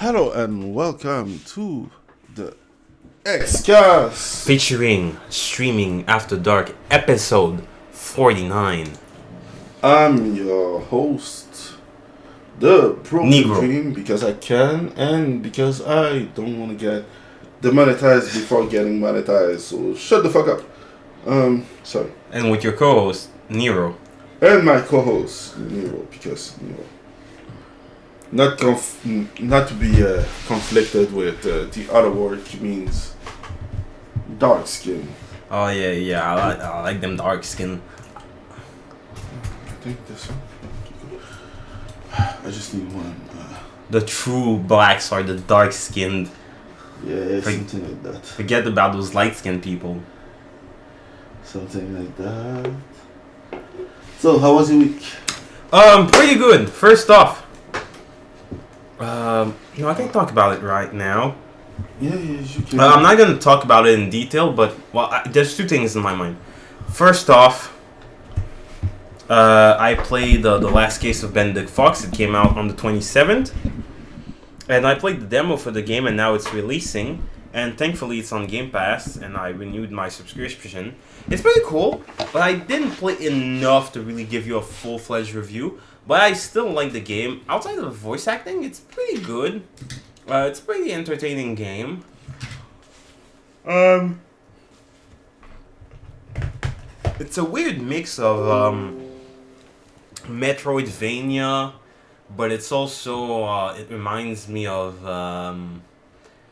Hello and welcome to the Xcast featuring Streaming After Dark episode 49. I'm your host, the Pro Negro. Dream, because I can and because I don't want to get demonetized before getting monetized. So shut the fuck up. Sorry. And with your co-host, Nero. And my co-host Nero, because not to be conflicted with the other word means dark skin. Oh yeah, I like them dark skin. I think this one. I just need one. The true blacks are the dark skinned. Yeah, something like that. Forget about those light skinned people. Something like that. So, how was your week? Pretty good. First off, I can talk about it right now. Yeah, you can. I'm not gonna talk about it in detail, but there's two things in my mind. First off, I played the Last Case of Benedict Fox. It came out on the 27th, and I played the demo for the game, and now it's releasing. And thankfully, it's on Game Pass, and I renewed my subscription. It's pretty cool, but I didn't play enough to really give you a full-fledged review. But I still like the game. Outside of the voice acting, it's pretty good. It's a pretty entertaining game. It's a weird mix of Metroidvania, but it's also it reminds me of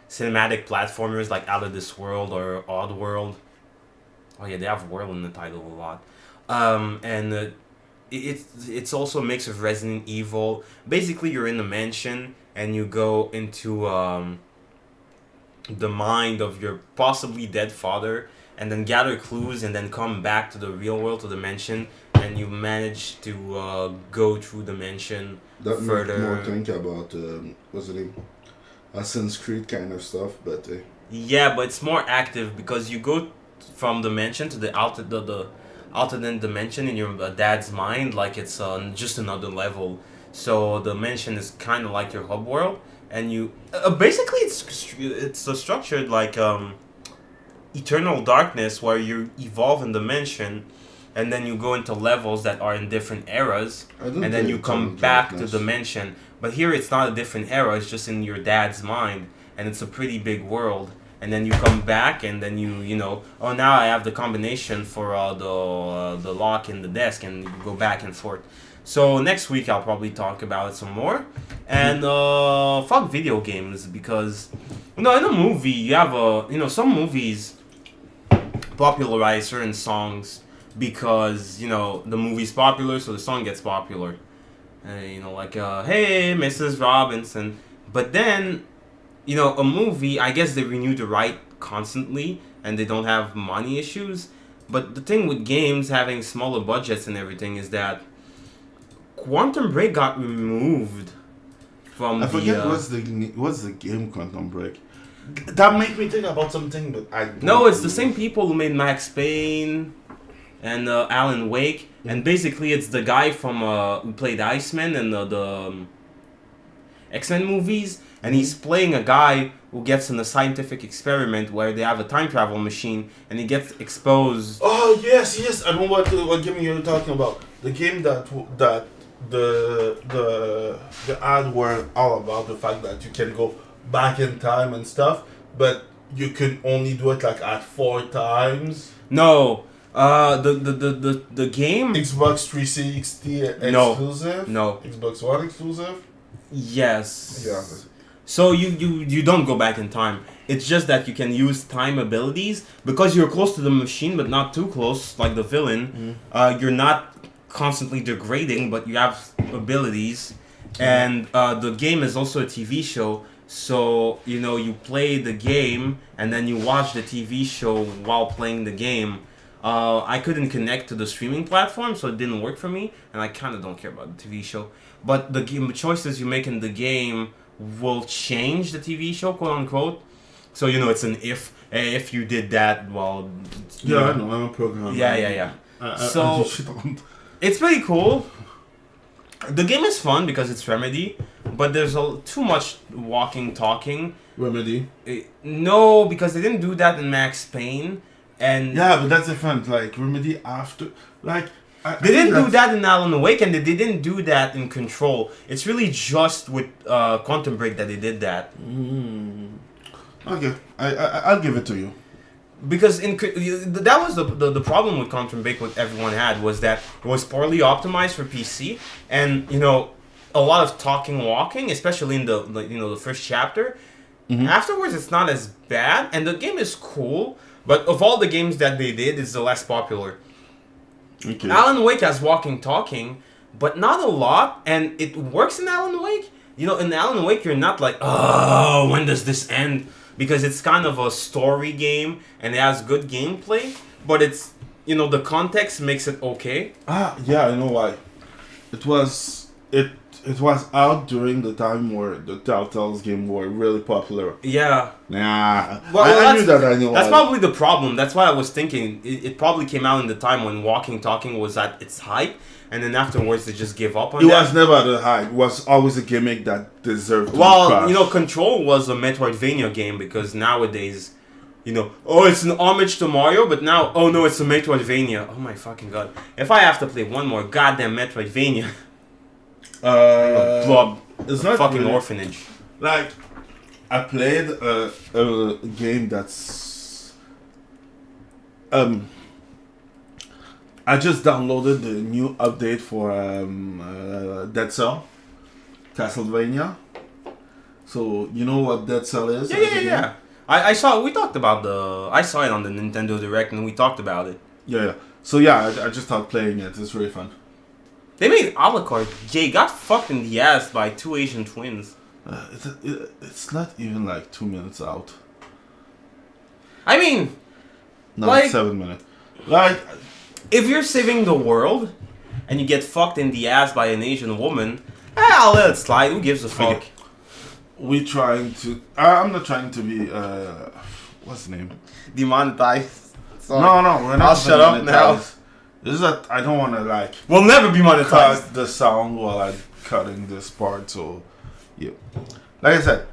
cinematic platformers like Out of This World or Oddworld. Oh yeah, they have world in the title a lot. It's also a mix of Resident Evil. Basically, you're in a mansion and you go into the mind of your possibly dead father and then gather clues and then come back to the real world, to the mansion, and you manage to go through the mansion further. That more think about, what's the name? Assassin's Creed kind of stuff, but... Yeah, but it's more active because you go from the mansion to the alternate dimension in your dad's mind, like it's just another level. So the mansion is kind of like your hub world, and you basically it's structured like Eternal Darkness, where you evolve in the mansion, and then you go into levels that are in different eras, and then you come back to the mansion. But here it's not a different era; it's just in your dad's mind, and it's a pretty big world. And then you come back, and then oh, now I have the combination for the lock in the desk, and you go back and forth. So next week I'll probably talk about it some more. And fuck video games, because in a movie you have some movies popularize certain songs because the movie's popular, so the song gets popular. Like hey Mrs. Robinson, but then. A movie, I guess they renew the right constantly and they don't have money issues. But the thing with games having smaller budgets and everything is that Quantum Break got removed from I forget what's the game Quantum Break. That made me think about something, but I don't No, it's the same people who made Max Payne and Alan Wake. And basically it's the guy from who played Iceman in the X-Men movies. And he's playing a guy who gets in a scientific experiment where they have a time travel machine, and he gets exposed. Oh yes, I know what game you're talking about. The game that the ad were all about the fact that you can go back in time and stuff, but you can only do it like at 4 times. No, the game. Xbox 360 exclusive. No. Xbox One exclusive. Yes. Yeah. So you don't go back in time. It's just that you can use time abilities because you're close to the machine, but not too close, like the villain. You're not constantly degrading, but you have abilities. And the game is also a TV show, so you play the game and then you watch the TV show while playing the game. I couldn't connect to the streaming platform, so it didn't work for me, and I kind of don't care about the TV show. But the choices you make in the game will change the TV show, quote unquote. So it's an if you did that, well. I know. I'm a programmer. Yeah. It's pretty cool. The game is fun because it's Remedy, but but there's too much walking, talking. Remedy. No, because they didn't do that in Max Payne, and Yeah, but that's different. Like Remedy after, like they didn't do that in Alan Wake, and they didn't do that in Control. It's really just with Quantum Break that they did that. Okay, I'll give it to you. Because that was the problem with Quantum Break. What everyone had was that it was poorly optimized for PC, and a lot of talking, walking, especially in the first chapter. Mm-hmm. Afterwards, it's not as bad, and the game is cool. But of all the games that they did, it's the less popular. Okay. Alan Wake has walking, talking, but not a lot, and it works in Alan Wake. In Alan Wake, you're not like, oh, when does this end? Because it's kind of a story game, and it has good gameplay, but it's, the context makes it okay. Yeah, I know why. It was out during the time where the Telltale's game were really popular. Yeah. Nah. Well, I knew that. I knew. That's probably the problem. That's why I was thinking it probably came out in the time when walking, talking was at its height, and then afterwards they just gave up on it. It was never the hype. It was always a gimmick that deserved to be crushed. Control was a Metroidvania game because nowadays, it's an homage to Mario, but now, oh no, it's a Metroidvania. Oh my fucking god. If I have to play one more goddamn Metroidvania, it's not fucking really, orphanage. Like, I played a game that's... I just downloaded the new update for Dead Cell, Castlevania. So you know what Dead Cell is? Yeah. I saw. We talked about I saw it on the Nintendo Direct, and we talked about it. Yeah. So yeah, I just started playing it. It's really fun. They made Alucard. Jay got fucked in the ass by two Asian twins. It's not even like 2 minutes out. I mean, no, it's 7 minutes. Like, if you're saving the world and you get fucked in the ass by an Asian woman, I'll let it slide. Who gives a fuck? Okay. We trying to. I'm not trying to be. What's the name? Demonetized. Sorry. No, we're not. I'll shut up now. This is that I don't want to like. We'll never be monetized. Cut the sound while I'm cutting this part. So, yeah. Like I said,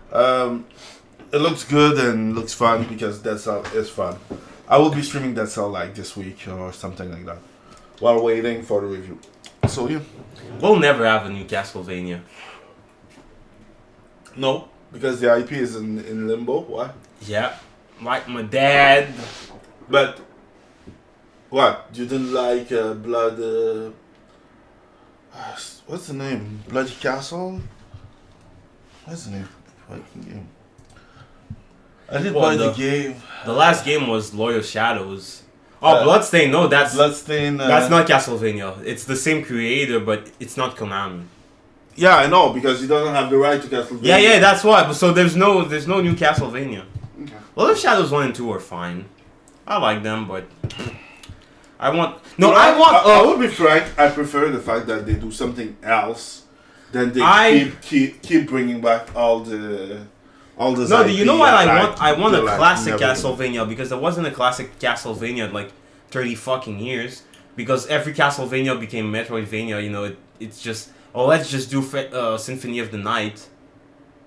it looks good and looks fun because Dead Cell is fun. I will be streaming Dead Cell like this week or something like that, while waiting for the review. So yeah. We'll never have a new Castlevania. No, because the IP is in limbo. Why? Yeah, like my dad. But what? You didn't like Blood? What's the name? Bloody Castle? What's the name? Fucking game. I did buy the game. The last game was Loyal Shadows. Oh, Bloodstain. No, that's Bloodstain. That's not Castlevania. It's the same creator, but it's not Konami. Yeah, I know, because he doesn't have the right to Castlevania. Yeah, that's why. So there's no new Castlevania. Okay. Well, Shadows 1 and 2 are fine. I like them, but I will be frank. I prefer the fact that they do something else than they keep bringing back all the. No, do you know what I want a classic Castlevania, because there wasn't a classic Castlevania in like 30 fucking years, because every Castlevania became Metroidvania. It's just, let's just do Symphony of the Night,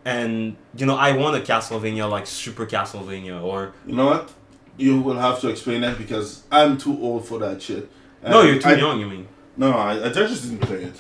and I want a Castlevania like Super Castlevania, or you know what, you will have to explain that because I'm too old for that shit. No, you're too young. You mean? No, I just didn't play it.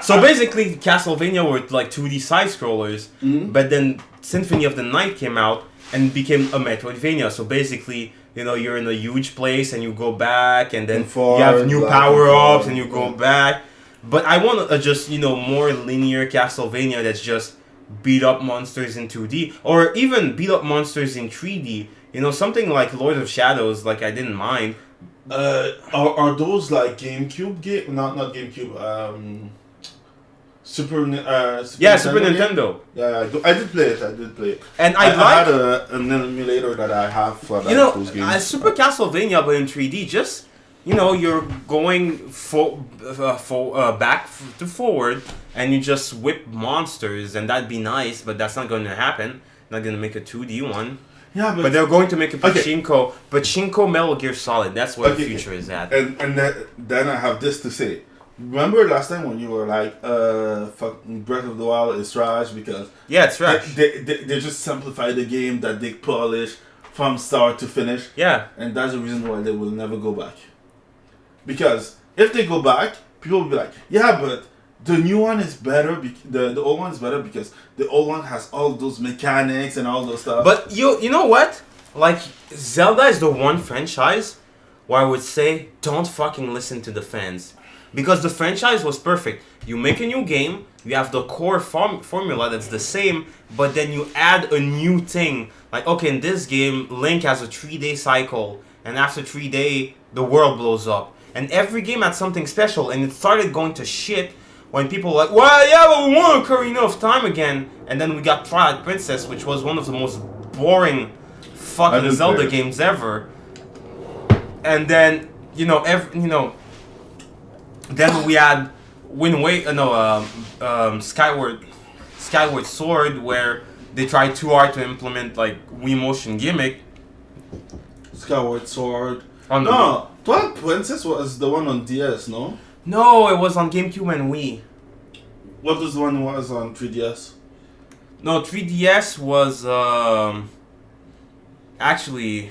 So basically Castlevania were like 2D side scrollers, but then Symphony of the Night came out and became a Metroidvania. So basically, you're in a huge place and you go back, and then you have new power-ups and you go back. But I want just, more linear Castlevania that's just beat up monsters in 2D, or even beat up monsters in 3D. Something like Lord of Shadows, like I didn't mind. Are those like GameCube game? Not GameCube. Super Nintendo. Yeah, I did play it. And I had an emulator that I have for those games. Super Castlevania, but in 3D. Just you're going back to forward, and you just whip monsters, and that'd be nice. But that's not going to happen. Not going to make a 2D one. Yeah, but they're going to make a Pachinko, Pachinko Metal Gear Solid. That's where the future is at. And then I have this to say. Remember last time when you were like, fuck, Breath of the Wild is trash because Yeah, it's trash. they just simplify the game that they polish from start to finish. Yeah. And that's the reason why they will never go back. Because if they go back, people will be like, yeah, but the new one is better. The old one is better because the old one has all those mechanics and all those stuff. But you know what? Like, Zelda is the one franchise where I would say don't fucking listen to the fans. Because the franchise was perfect. You make a new game, you have the core formula that's the same, but then you add a new thing. Like, okay, in this game, Link has a 3-day cycle, and after 3 days, the world blows up. And every game had something special, and it started going to shit when people were like, well, yeah, but we want Ocarina of Time again. And then we got Twilight Princess, which was one of the most boring fucking Zelda games ever. And then, then we had Skyward Sword, where they tried too hard to implement like Wii Motion gimmick. Skyward Sword. No, Twilight Princess was the one on DS, no? No, it was on GameCube and Wii. What was the one was on 3DS? No, 3DS was actually.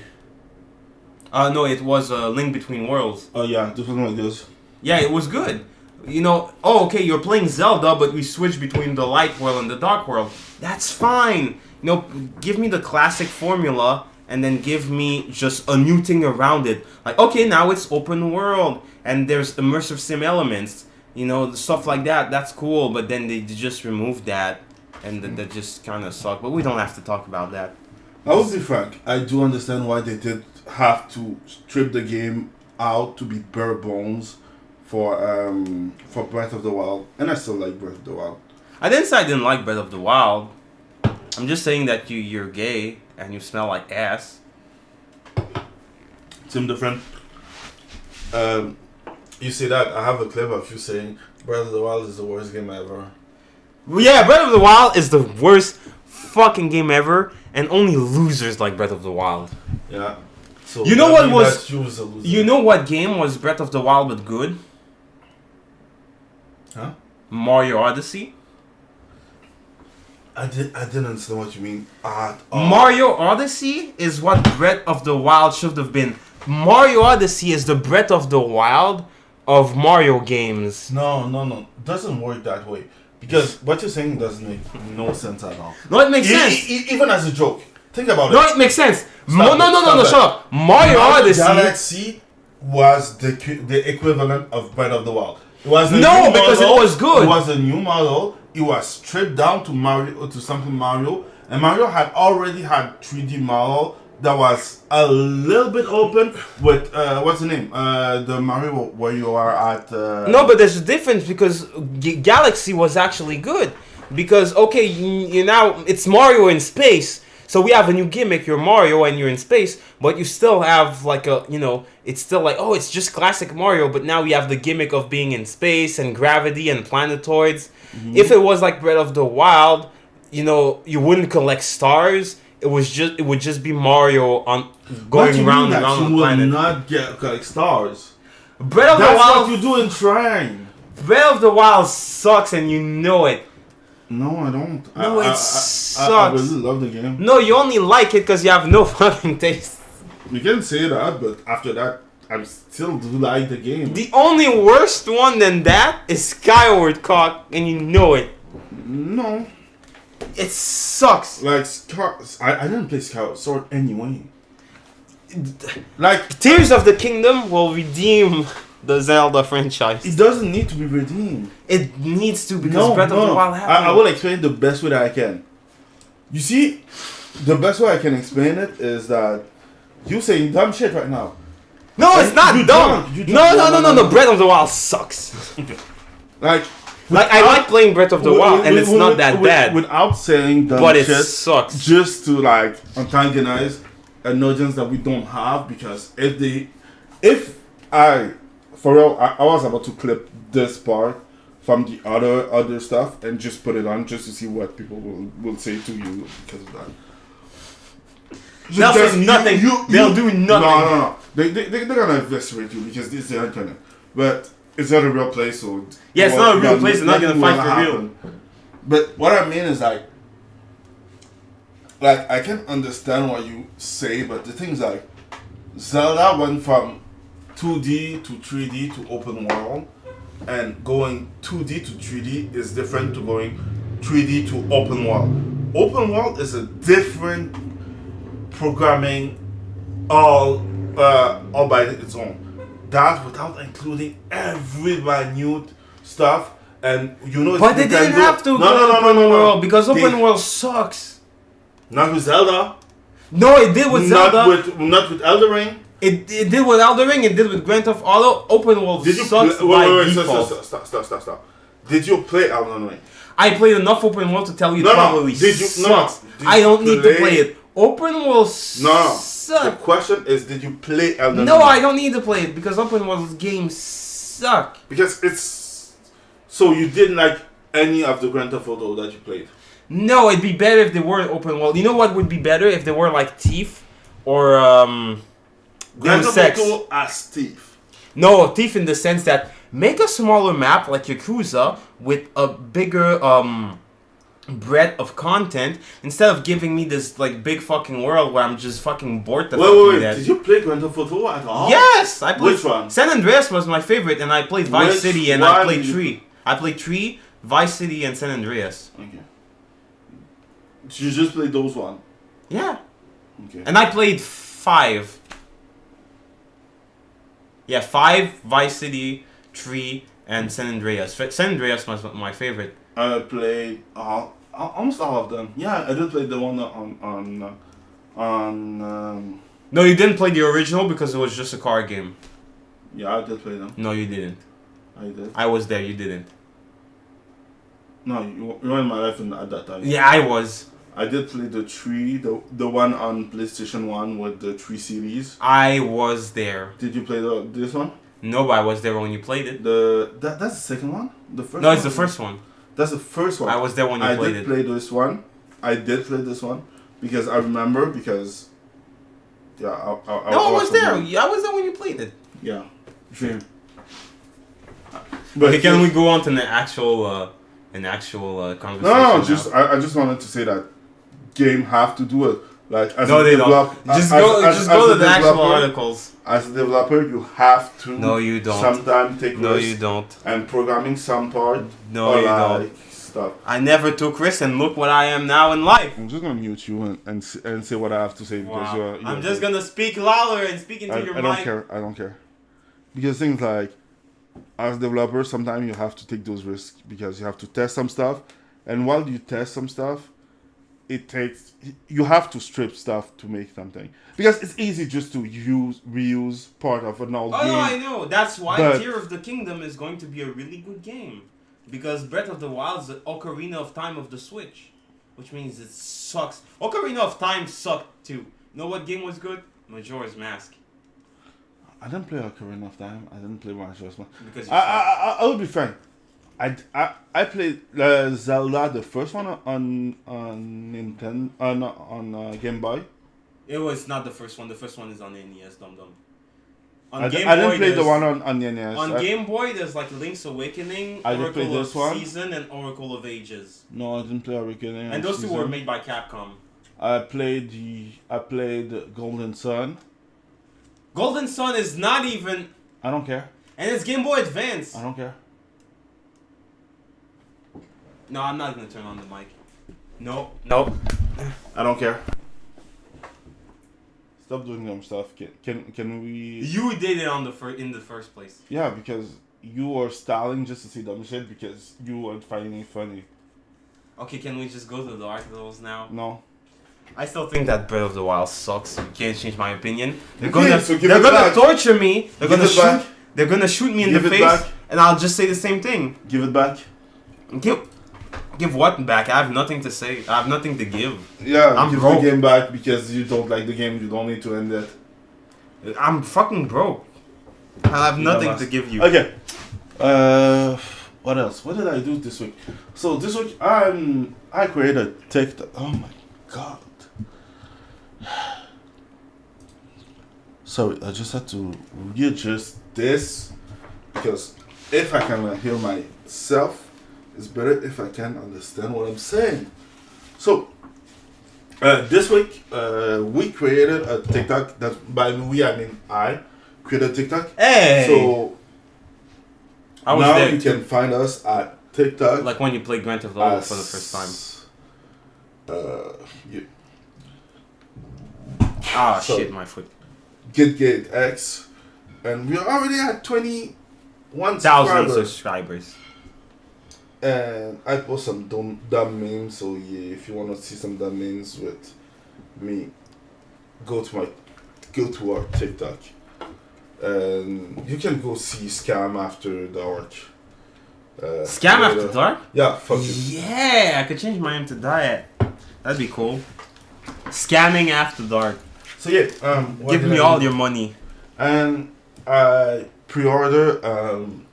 No, it was Link Between Worlds. Oh yeah, different like this. Yeah, it was good. Okay, you're playing Zelda, but we switch between the light world and the dark world. That's fine. Give me the classic formula and then give me just a new thing around it. Like, okay, now it's open world and there's immersive sim elements. Stuff like that. That's cool, but then they just removed that, and that just kind of sucked. But we don't have to talk about that. I will be frank. I do understand why they did have to strip the game out to be bare bones for Breath of the Wild, and I still like Breath of the Wild. I didn't say I didn't like Breath of the Wild. I'm just saying that you're gay and you smell like ass. Tim different. You see that? I have a clip of you saying Breath of the Wild is the worst game ever. Yeah, Breath of the Wild is the worst fucking game ever, and only losers like Breath of the Wild. Yeah. So you know what was? You was a loser. You know what game was Breath of the Wild but good? Huh? Mario Odyssey. I didn't understand what you mean at all. Mario Odyssey is what Breath of the Wild should have been. Mario Odyssey is the Breath of the Wild of Mario games. No. Doesn't work that way. Because what you're saying doesn't make no sense at all. No, it makes sense. Even as a joke. Think about it. No, it makes sense. No, shut up. Mario Odyssey. Galaxy was the equivalent of Breath of the Wild. It was because it was good. It was a new model. It was stripped down to something Mario. And Mario had already had 3D model that was a little bit open with what's the name? The Mario where you are at. No, but there's a difference because Galaxy was actually good. Because okay, you now it's Mario in space. So we have a new gimmick. You're Mario and you're in space, but you still have like it's still like, oh, it's just classic Mario, but now we have the gimmick of being in space and gravity and planetoids. Mm-hmm. If it was like Breath of the Wild, you wouldn't collect stars. It would just be Mario on going round and round the planet. You will not collect stars. Breath of the Wild. That's what you do in Shrine. Breath of the Wild sucks, and you know it. No, I don't. No, it sucks. I really love the game. No, you only like it because you have no fucking taste. You can say that, but after that, I still do like the game. The only worst one than that is Skyward Cock, and you know it. No. It sucks. Like, I didn't play Skyward Sword anyway. Like, Tears of the Kingdom will redeem the Zelda franchise. It doesn't need to be redeemed. It needs to because Breath of the Wild happened. I will explain the best way that I can. You see, the best way I can explain it is that you saying dumb shit right now. No, it's not dumb. No. Breath of the Wild sucks. Okay. Like I like playing Breath of the Wild, and it's not that bad. Without saying dumb but it shit, sucks. Just to like antagonize an audience that we don't have, because for real, I was about to clip this part from the other stuff and just put it on just to see what people will say to you because of that. They'll say nothing. They'll do nothing. No. They're gonna eviscerate you because this is the internet. But it's not a real place, so yeah, it's not a real place. They're not gonna fight for real. But what I mean is like I can understand what you say, but the thing is like Zelda went from 2D to 3D to open world, and going 2D to 3D is different to going 3D to open world. Open world is a different programming all by its own. That without including every minute stuff, and you know. But they didn't have to. No, because open world sucks. Not with Zelda. No, it did with Zelda. Not with Elden Ring. It did with Elden Ring. It did with Grand Theft Auto. Open world sucks by default. Stop. Did you play Elden Ring? I played enough open world to tell you probably sucks. I don't need to play it. Open world sucks. The question is, did you play Elden Ring? No, I don't need to play it because open world games suck. Because it's so you didn't like any of the Grand Theft Auto that you played. No, it'd be better if they weren't open world. You know what would be better if they were like Thief or Grand Theft Auto as Thief. No, Thief in the sense that make a smaller map like Yakuza with a bigger breadth of content instead of giving me this like big fucking world where I'm just fucking bored to Wait, did you play Grand Theft Auto at all? Yes, I played. Which one? San Andreas was my favorite, and I played Vice City, and I played 3. I played 3, Vice City, and San Andreas. Okay. You just played those one? Yeah. Okay. And I played 5. Yeah, 5, Vice City, 3, and San Andreas. San Andreas was my favorite. I played almost all of them. Yeah, I did play the one on. No, you didn't play the original because it was just a car game. Yeah, I did play them. No, you didn't. I did. I was there. You didn't. No, you were in my life at that time. Yeah, I was. I did play the 3, the one on PlayStation 1 with the 3 series. I was there. Did you play this one? No, but I was there when you played it. That's the second one? The first No, one? it's the first one. That's the first one. I was there when you played it. I did play this one. I did play this one because I remember because yeah, I was there. I was there when you played it. Yeah. Dream. But okay, can we go on to the actual conversation? No, I just wanted to say that game have to do it. Like as no, they don't. Just go to the actual articles. As a developer, you have to. No, you don't. Sometimes take no, risks. You don't. And programming some part. No, you don't. Stuff. I never took risks, and look what I am now in life. I'm just gonna mute you and say what I have to say because you're I'm just gonna speak louder and speak into your mic. I don't care. Because things like, as a developer, sometimes you have to take those risks because you have to test some stuff, and while you test some stuff, you have to strip stuff to make something because it's easy just to reuse part of an old game. Oh no, I know. That's why Tears of the Kingdom is going to be a really good game because Breath of the Wild is the Ocarina of Time of the Switch, which means it sucks. Ocarina of Time sucked too. You know what game was good? Majora's Mask. I didn't play Ocarina of Time. I didn't play Majora's Mask. Because I will be frank. I played Zelda, the first one on Nintendo on Game Boy. It was not the first one. The first one is on NES, dum. I didn't play the one on NES. On Game Boy, there's like Link's Awakening, Oracle of Season, and Oracle of Ages. No, I didn't play Awakening. And those two were made by Capcom. I played Golden Sun. Golden Sun is not even. I don't care. And it's Game Boy Advance. I don't care. No, I'm not gonna turn on the mic. Nope. I don't care. Stop doing dumb stuff. Can we? You did it in the first place. Yeah, because you are styling just to see dumb shit because you weren't finding it funny. Okay, can we just go to the articles now? No. I still think that Breath of the Wild sucks. You can't change my opinion. They're gonna torture me. They're gonna shoot me in the face, and I'll just say the same thing. Give it back. Give what back? I have nothing to say. I have nothing to give. Yeah, give the game back because you don't like the game. You don't need to end it. I'm fucking broke. I have nothing to give you. Okay. What else? What did I do this week? So this week I created TikTok. Oh my god. Sorry, I just had to readjust this because if I can hear myself, it's better if I can understand what I'm saying. So, this week, we created a TikTok. That by we, I mean I created a TikTok. Hey! So, I was now there you too. can find us at TikTok. Like when you play Grand Theft Auto for the first time. So, Shit, my foot. GeekGateX. And we're already at 21 1,000 subscribers. subscribers. And I post some dumb memes, so yeah, if you want to see some dumb memes with me, go to our TikTok. And you can go see Scam After Dark. Scam After Dark? Yeah, fuck it. Yeah, I could change my name to Diet. That'd be cool. Scamming After Dark. So yeah, Give me all your money. And I pre-order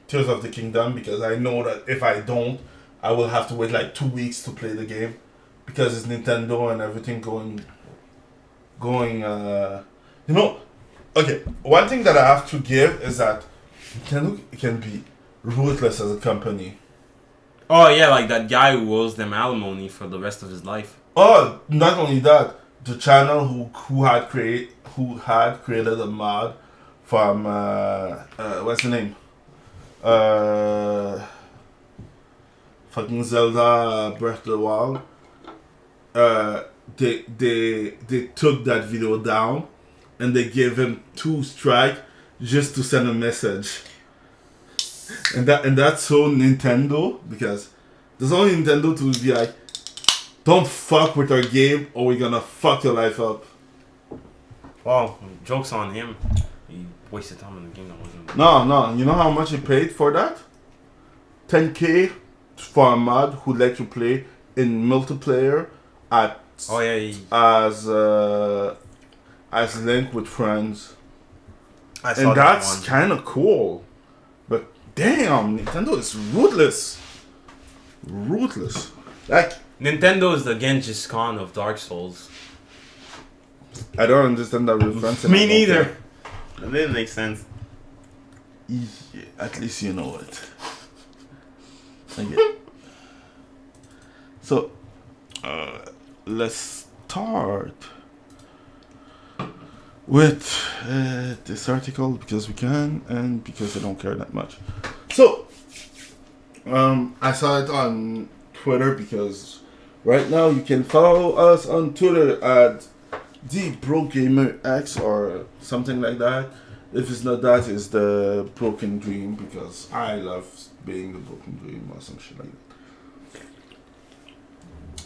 Tears of the Kingdom because I know that if I don't, I will have to wait like 2 weeks to play the game because it's Nintendo and everything going. Okay. One thing that I have to give is that Nintendo can be ruthless as a company. Oh yeah, like that guy who owes them alimony for the rest of his life. Oh, not only that, the channel who had created a mod from what's the name? Fucking Zelda Breath of the Wild. They took that video down and they gave him 2 strikes just to send a message. And that's so Nintendo because there's only Nintendo to be like, don't fuck with our game or we're gonna fuck your life up. Well, joke's on him. He wasted time in the game that wasn't. No. You know how much he paid for that? 10K for a mod who let you play in multiplayer at as Link with friends. And that's kind of cool. But damn, Nintendo is ruthless. Like, Nintendo is the Genghis Khan of Dark Souls. I don't understand that reference. Me neither. That didn't make sense. Yeah, at least you know it. Okay. So, let's start with this article because we can and because I don't care that much. So, I saw it on Twitter because right now you can follow us on Twitter at TheBroGamerX or something like that. If it's not that, it's the Broken Dream because I love being the Broken Dream or some shit like that.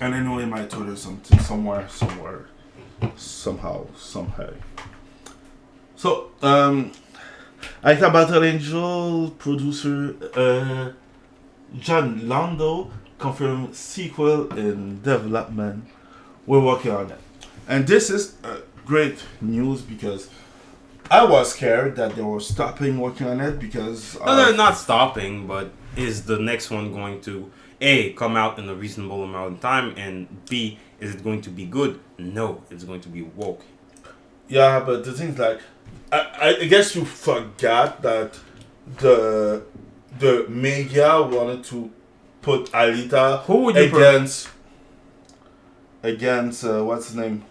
And I know in my Twitter something somewhere, somehow. So, Alita Battle Angel producer John Lando confirmed sequel in development. We're working on it. And this is great news because I was scared that they were stopping working on it because... No, they're not stopping, but is the next one going to, A, come out in a reasonable amount of time, and B, is it going to be good? No, it's going to be woke. Yeah, but the thing is like, I guess you forgot that the media wanted to put Alita against what's his name?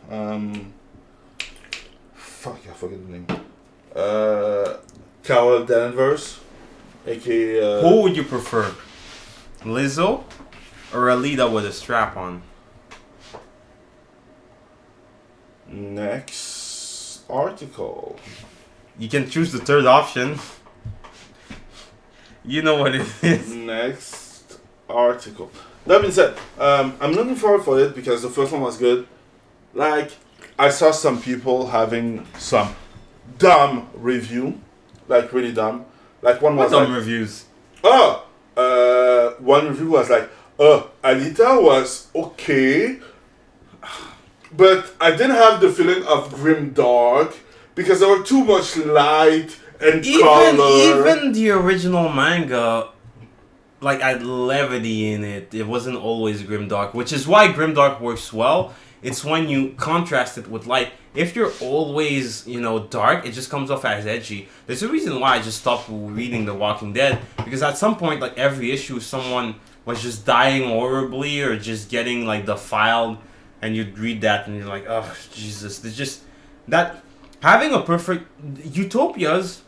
Fuck, I forget the name. Carol Danvers, aka. Who would you prefer, Lizzo or Alita with a strap on? Next article. You can choose the third option. You know what it is. Next article. That being said, I'm looking forward for it because the first one was good. Like, I saw some people having some dumb review, like really dumb. Like one was dumb reviews. One review was like, Alita was okay, but I didn't have the feeling of grim dark because there were too much light and color. Even the original manga, like, had levity in it. It wasn't always grimdark, which is why grimdark works well It's when you contrast it with light. If you're always, dark, it just comes off as edgy. There's a reason why I just stopped reading The Walking Dead, because at some point, like every issue, someone was just dying horribly or just getting like defiled, and you'd read that and you're like, oh Jesus, there's just that having a perfect utopias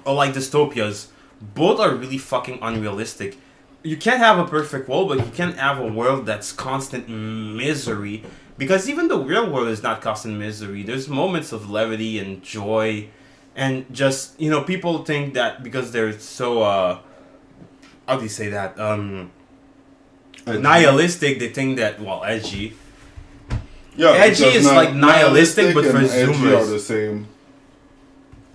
or like dystopias, both are really fucking unrealistic. You can't have a perfect world, but you can't have a world that's constant misery. Because even the real world is not constant misery. There's moments of levity and joy. And just, people think that because they're so, how do you say that? Nihilistic, they think that, edgy. Yeah, edgy is like nihilistic, but for edgy Zoomers. are the same.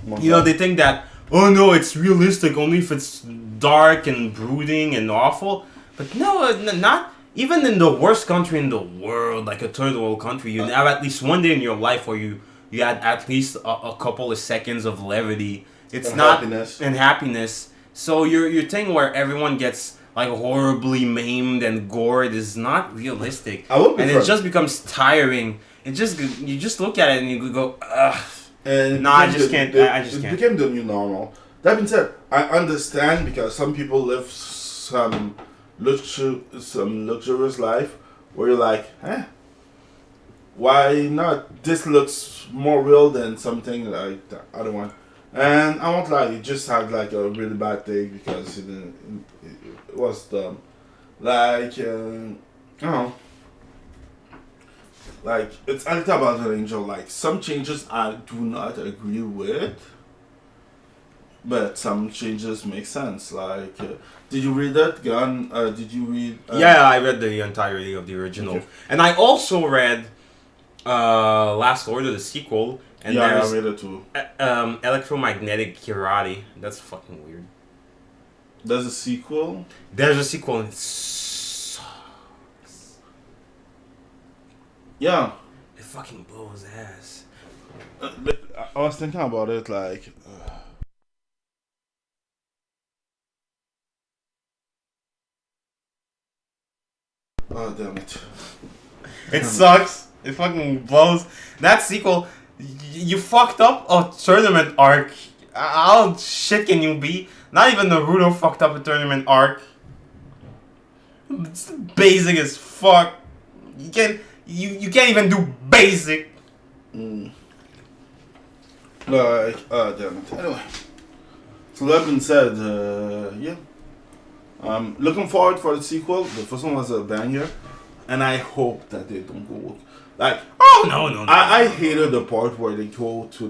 They think that, oh no, it's realistic only if it's dark and brooding and awful. But no, not even in the worst country in the world, like a third world country, you have at least one day in your life where you had at least a couple of seconds of levity. It's and not happiness. and happiness. So your thing where everyone gets like horribly maimed and gored is not realistic, and it just becomes tiring. You just look at it and you go, ugh. And I just can't. It became the new normal. That being said, I understand because some people live some luxurious life where you're like, why not? This looks more real than something like the other one. And I won't lie, it just had like a really bad day because it was dumb. Like, I don't know. Like, it's a little about an angel. Like, some changes I do not agree with, but some changes make sense. Like, did you read that, Gun? Did you read? Yeah, I read the entirety of the original, okay. And I also read Last Order, the sequel. And yeah, I read it too. Electromagnetic Karate. That's fucking weird. There's a sequel? There's a sequel and it sucks. Yeah. It fucking blows ass. I was thinking about it like... Oh, damn it. It sucks. It fucking blows. That sequel... You fucked up a tournament arc. How shit can you be? Not even Naruto fucked up a tournament arc. It's basic as fuck. You can't even do basic. Like, damn it. Anyway. So that being said, yeah. Looking forward for the sequel. The first one was a banger. And I hope that they don't go... Like, oh no. I hated the part where they go to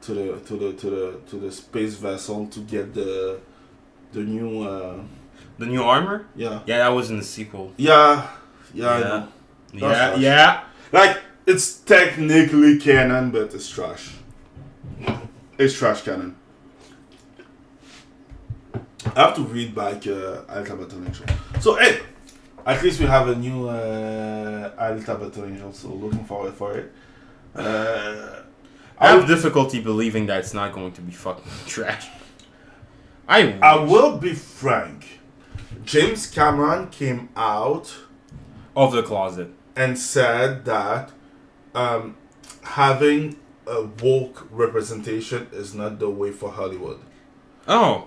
the space vessel to get the new the new armor. Yeah, that was in the sequel. Yeah. I know. Yeah. Like, it's technically canon, but it's trash. It's trash canon. I have to read back Alta Battle Angel. So hey. At least we have a new Alta Battle Angel, so looking forward for it. I have difficulty believing that it's not going to be fucking trash. I will be frank. James Cameron came out of the closet and said that having a woke representation is not the way for Hollywood. Oh.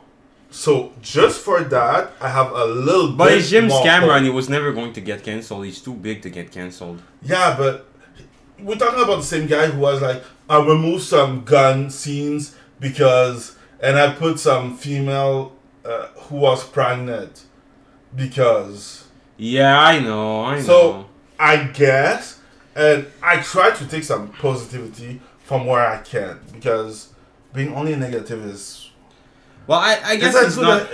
So, just for that, I have a little bit. But it's James Cameron, he was never going to get cancelled. He's too big to get cancelled. Yeah, but we're talking about the same guy who was like, I removed some gun scenes because, and I put some female who was pregnant because. Yeah, I know. So, I guess, and I try to take some positivity from where I can because being only negative is. Well, I guess he's not...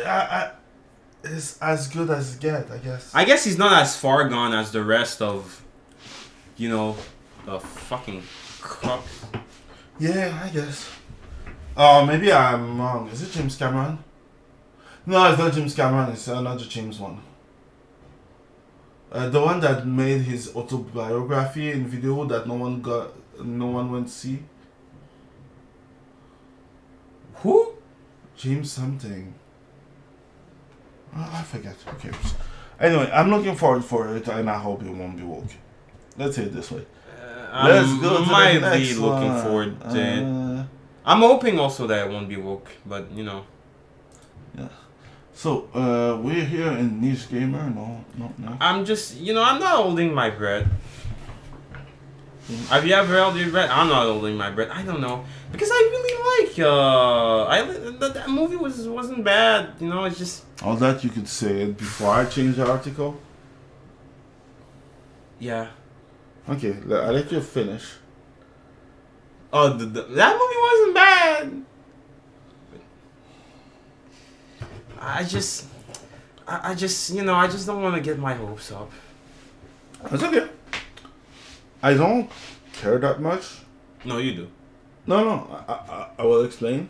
It's as good as it gets, I guess. I guess he's not as far gone as the rest of, the fucking cock. Yeah, I guess. Oh, maybe I'm wrong. Is it James Cameron? No, it's not James Cameron. It's another James one. The one that made his autobiography in video that no one went to see. Who? James something. Oh, I forget. Who cares? Anyway, I'm looking forward for it and I hope it won't be woke. Let's say it this way. I Let's go to the might next be looking one. forward to it. I'm hoping also that it won't be woke, but you know. Yeah. So, we're here in Niche Gamer. No. I'm just, you know, I'm not holding my breath. Have you ever held your breath? I'm not holding my breath. I don't know, because I really like that movie wasn't bad. You know, it's just. All that you could say it before I change the article. Yeah. Okay, I'll let you finish. Oh, that movie wasn't bad. I just, you know, I just don't want to get my hopes up. That's okay. I don't care that much. No, you do. No, I will explain.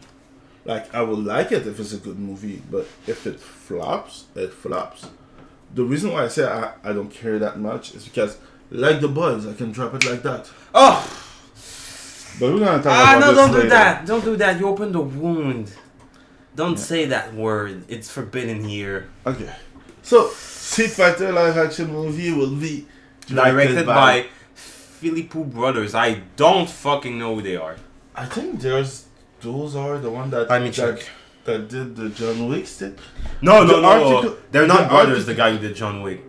Like, I will like it if it's a good movie, but if it flops, it flops. The reason why I say I don't care that much is because, like The Boys, I can drop it like that. Oh! But we're gonna talk about no, this don't later. do that. Don't do that. You opened the wound. Don't say that word. It's forbidden here. Okay. So, Street Fighter live action movie will be Directed by Philippou Brothers. I don't fucking know who they are. I think those are the one that Let me check. that did the John Wick stick. No. They're the not brothers, article- the guy who did John Wick.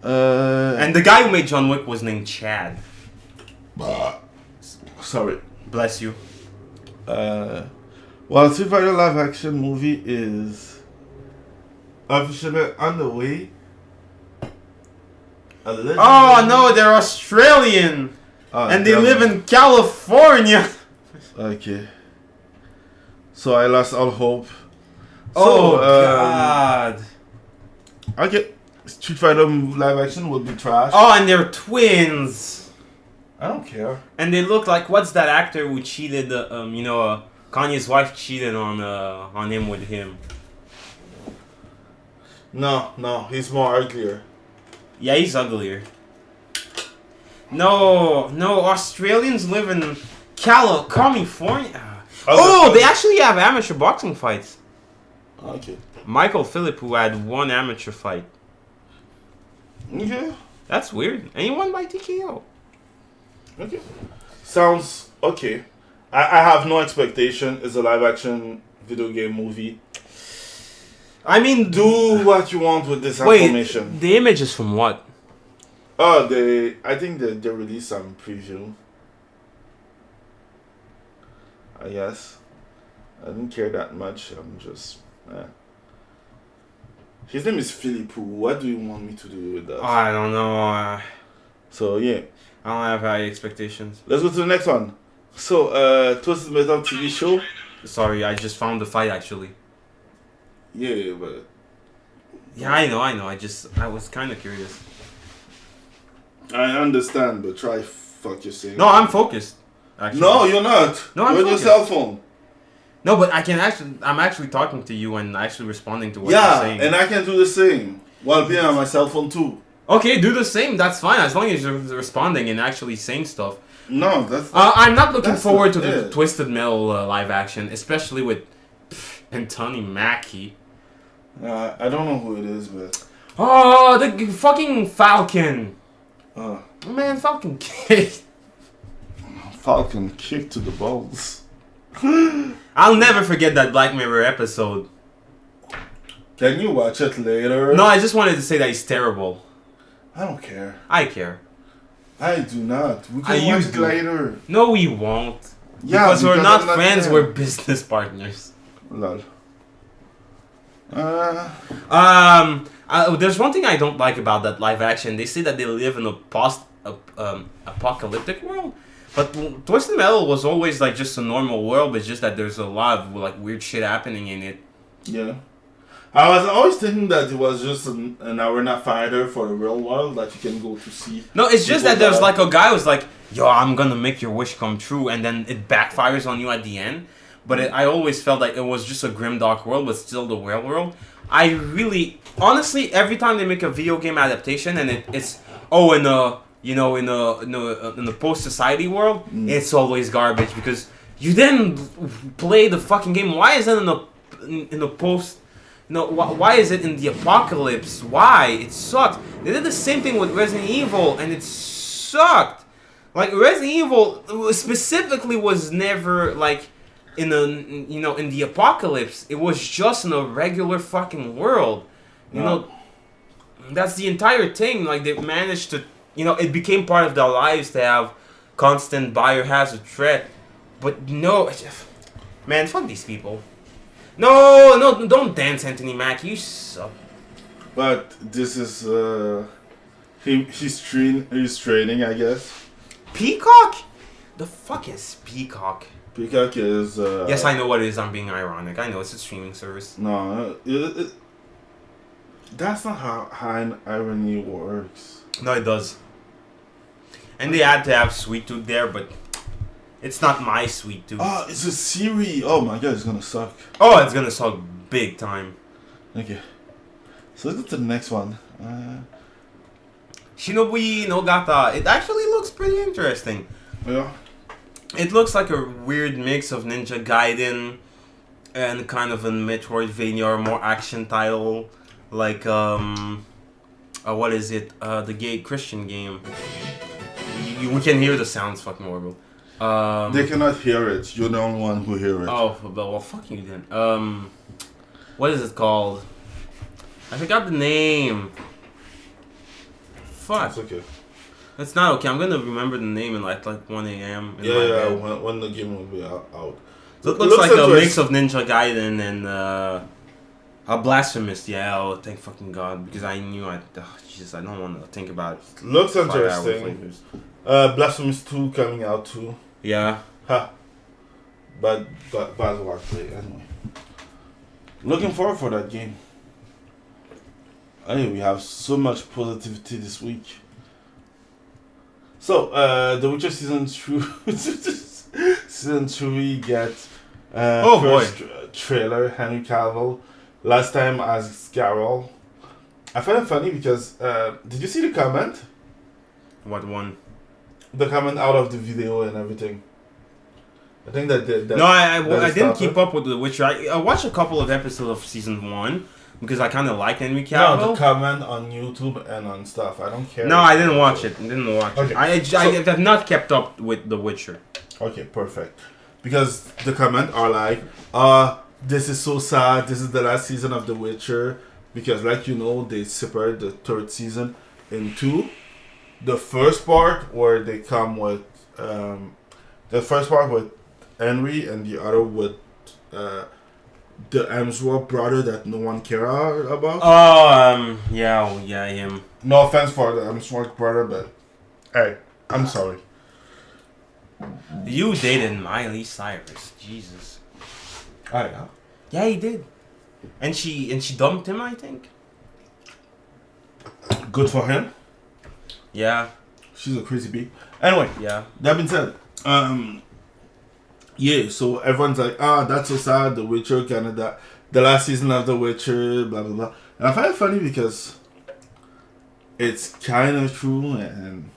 And And the guy who made John Wick was named Chad. sorry. Bless you. Well, Street Fighter live action movie is officially on the way. Oh no, they're Australian! And they live in California! Okay. So I lost all hope. Oh So, god. Okay. Street Fighter live action will be trash. Oh, and they're twins! I don't care. And they look like, what's that actor who cheated, Kanye's wife cheated on him with him. No, he's more uglier. Yeah, he's uglier. No, Australians live in California. Oh, they actually have amateur boxing fights. Okay. Michael Philippou had one amateur fight. Okay. That's weird. And he won by TKO. Okay. Sounds okay. I have no expectation. It's a live action video game movie. I mean, Do what you want with this wait, information. the image is from what? Oh, I think they released some preview. I guess. I didn't care that much. I'm just. His name is Philippou. What do you want me to do with that? I don't know. So, yeah. I don't have high expectations. Let's go to the next one. So, Twisted Metal TV show. Sorry, I just found the fight actually. Yeah, but. Yeah, I know. I was kind of curious. I understand, but try fuck your saying. No, I'm focused. Actually. No, you're not. No, I'm You're on your focused. cell phone. No, but I'm actually talking to you and actually responding to what you're Yeah, saying. and I can do the same while being on my cell phone too. Okay, do the same. That's fine as long as you're responding and actually saying stuff. No, that's. I'm not looking That's forward to not the it. Twisted Metal live action, especially with Anthony Mackie. I don't know who it is, but. Oh, the fucking Falcon. Uh, Man, Falcon kicked. Falcon kick to the balls. I'll never forget that Black Mirror episode. Can you watch it later? No, I just wanted to say that he's terrible. I don't care. I care. I do not. We I can watch used it to. later. No, we won't. Yeah, because we're not I'm friends, there. we're business partners. Lol. There's one thing I don't like about that live action. They say that they live in a apocalyptic world, but Twisted Metal was always like just a normal world, but just that there's a lot of like weird shit happening in it. Yeah. I was always thinking that it was just an arena fighter for the real world that you can go to see. No, it's just people that there's die. like a guy who's like, yo, I'm gonna make your wish come true, and then it backfires on you at the end. But I always felt like it was just a grimdark world, but still the real world. I really, honestly, every time they make a video game adaptation and it's in a post-society world, it's always garbage because you then play the fucking game. Why is it in a post, No, why is it in the apocalypse? Why? It sucks. They did the same thing with Resident Evil, and it sucked. Like Resident Evil specifically was never like in the apocalypse. It was just in a regular fucking world. You know, that's the entire thing. Like they managed to, it became part of their lives to have constant biohazard threat. But no, man, fuck these people. No, don't dance, Anthony Mack. You suck. But this is he's training, I guess. Peacock? The fuck is Peacock? Peacock is. Yes, I know what it is. I'm being ironic. I know it's a streaming service. No, that's not how irony works. No, it does. And they had to have Sweet Tooth there, but it's not my Sweet Tooth. Oh, it's a series. Oh my god, it's gonna suck. Oh, it's gonna suck big time. Okay. So let's go to the next one. Shinobi no Gata. It actually looks pretty interesting. Yeah. It looks like a weird mix of Ninja Gaiden and kind of a Metroidvania or more action title. Like, what is it? The gay Christian game. We can hear the sounds fucking horrible. They cannot hear it. You're the only one who hear it. Oh, well, fuck you then. What is it called? I forgot the name. Fuck. It's okay. It's not okay. I'm gonna remember the name in like 1 a.m. Yeah, when the game will be out. So it looks like a mix of Ninja Gaiden and a Blasphemous. Yeah, oh, thank fucking God, because I knew Jesus, I don't want to think about it. Looks interesting. Blasphemous 2 coming out too. Yeah. Ha. But work play anyway. Looking forward for that game. Hey, we have so much positivity this week. So, The Witcher season 3 gets first trailer, Henry Cavill. Last time as Geralt. I find it funny because, did you see the comment? What one? The comment out of the video and everything. I think that no, I didn't keep up with The Witcher. I watched a couple of episodes of season 1 because I kind of like Henry Cavill. No, the comment on YouTube and on stuff. I don't care. No, I didn't watch it. Okay. I have not kept up with The Witcher. Okay, perfect. Because the comment are like, this is so sad. This is the last season of The Witcher. Because, like they separate the third season in two. The first part where they come with the first part with Henry and the other with the Hemsworth brother that no one cares about. Yeah, him. No offense for the Hemsworth brother, but hey, I'm sorry. You dated Miley Cyrus, Jesus. Oh yeah. Yeah, he did. And she dumped him, I think. Good for him. Yeah. She's a crazy bee. Anyway, yeah. That being said, yeah, so everyone's like, that's so sad, The Witcher, Canada, the last season of The Witcher, blah, blah, blah. And I find it funny because it's kind of true and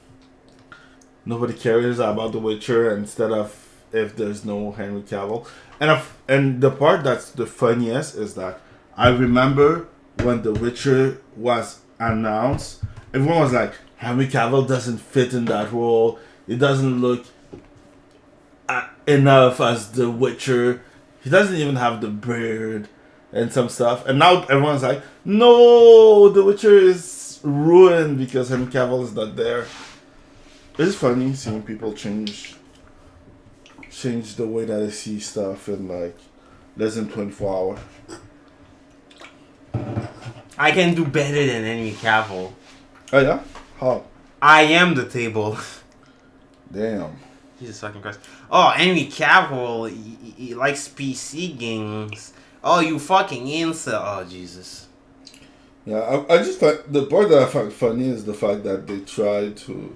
nobody cares about The Witcher instead of if there's no Henry Cavill. And the part that's the funniest is that I remember when The Witcher was announced, everyone was like, Henry Cavill doesn't fit in that role. It doesn't look enough as The Witcher. He doesn't even have the beard and some stuff. And now everyone's like, no, The Witcher is ruined because Henry Cavill is not there. It's funny seeing people change the way that they see stuff in like less than 24 hours. I can do better than Henry Cavill. Oh yeah? How? I am the table. Damn. Jesus fucking Christ. Oh, Henry Cavill, he likes PC games. Oh, you fucking incel. Oh, Jesus. Yeah, I just find, the part that I find funny is the fact that they tried to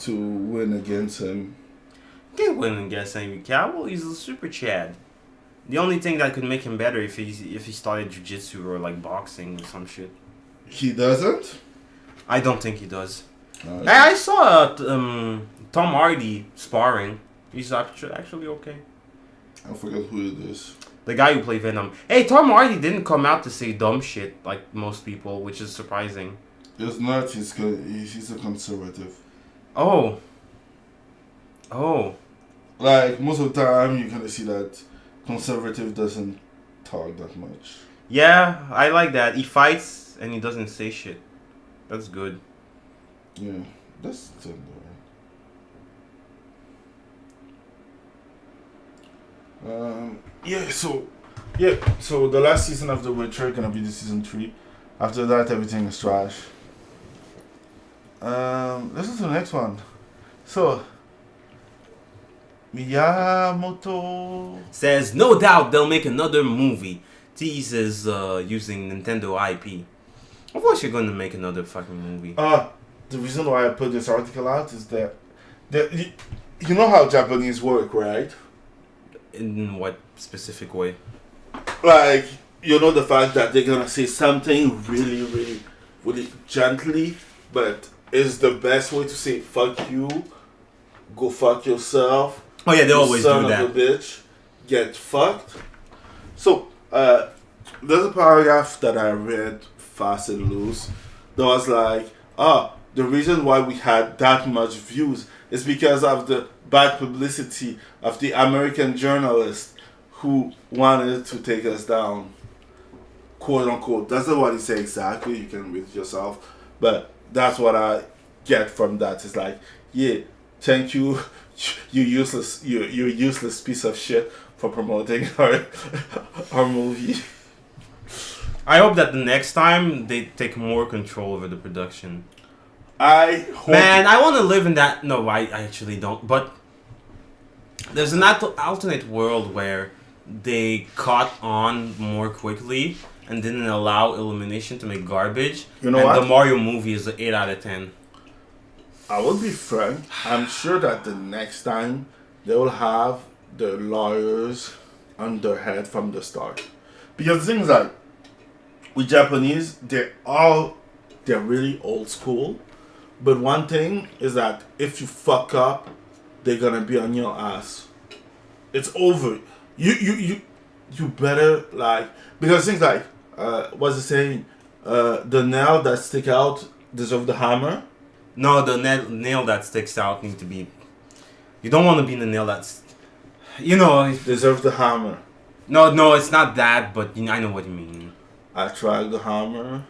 win against him. You can't win against Henry Cavill. He's a super Chad. The only thing that could make him better if he started jiu-jitsu or like boxing or some shit. He doesn't? I don't think he does. I saw Tom Hardy sparring. He's actually okay. I forget who it is. The guy who played Venom. Hey, Tom Hardy didn't come out to say dumb shit like most people, which is surprising. It's not. He's a conservative. Oh. Like most of the time, you're gonna see that conservative doesn't talk that much. Yeah, I like that. He fights and he doesn't say shit. That's good. Yeah, that's tender. So the last season of The Witcher gonna be the season 3. After that, everything is trash. Let's go to the next one. So, Miyamoto Says, no doubt they'll make another movie. Teases using Nintendo IP. Of course you're going to make another fucking movie. The reason why I put this article out is that you know how Japanese work, right? In what specific way? Like, you know the fact that they're gonna say something really, really, really gently, but it's the best way to say fuck you, go fuck yourself. Oh yeah, they always son do that. Of a bitch, get fucked. So, there's a paragraph that I read fast and loose that was like, the reason why we had that much views is because of the bad publicity of the American journalist who wanted to take us down, quote unquote. That's not what he said exactly. You can read it yourself, but that's what I get from that. It's like, yeah, thank you, you useless piece of shit for promoting our movie. I hope that the next time they take more control over the production. I hope. Man, I want to live in that. No, I actually don't. But there's an alternate world where they caught on more quickly and didn't allow Illumination to make garbage. You know and what? The Mario movie is an 8 out of 10. I will be frank. I'm sure that the next time they will have the lawyers on their head from the start, because things like with Japanese, they're really old school. But one thing is that if you fuck up, they're gonna be on your ass. It's over. You better like, because things like what's the saying? The nail that stick out deserve the hammer. No, the nail that sticks out need to be. You don't want to be the nail that's. You know. Deserve the hammer. No, it's not that, but I know what you mean. I tried the hammer.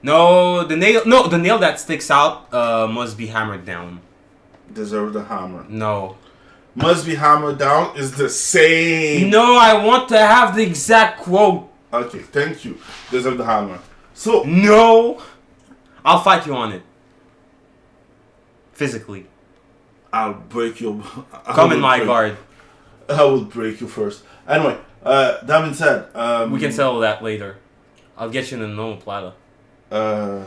No, the nail that sticks out must be hammered down. Deserve the hammer. No. Must be hammered down is the same. No, I want to have the exact quote. Okay, thank you. Deserve the hammer. So no, I'll fight you on it. Physically. I'll break you. Come in my guard. I will break you first. Anyway, that being said, we can settle that later. I'll get you in a normal platter. That's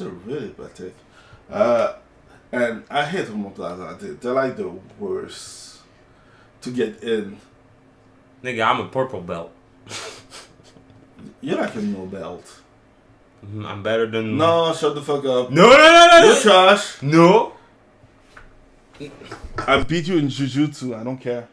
a really bad take. And I hate homoplaza. They're like the worst to get in. Nigga, I'm a purple belt. You're like a no belt. I'm better than. No, shut the fuck up. No. You're trash. No. I beat you in jujutsu. I don't care.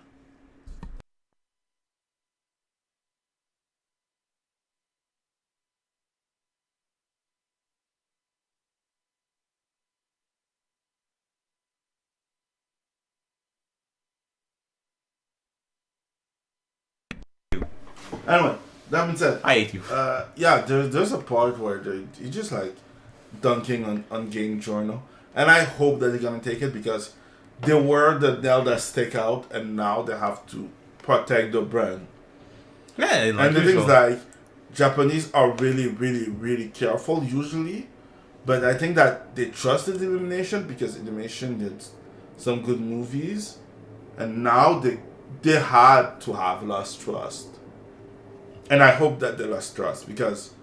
Anyway, that being said, I hate you. Yeah, there's a part where you just like dunking on Game Journal, and I hope that they're gonna take it because they were the nail that stick out, and now they have to protect the brand. Yeah, like and the things like Japanese are really, really, really careful usually, but I think that they trusted Illumination because Illumination did some good movies, and now they had to have lost trust. And I hope that they lost trust because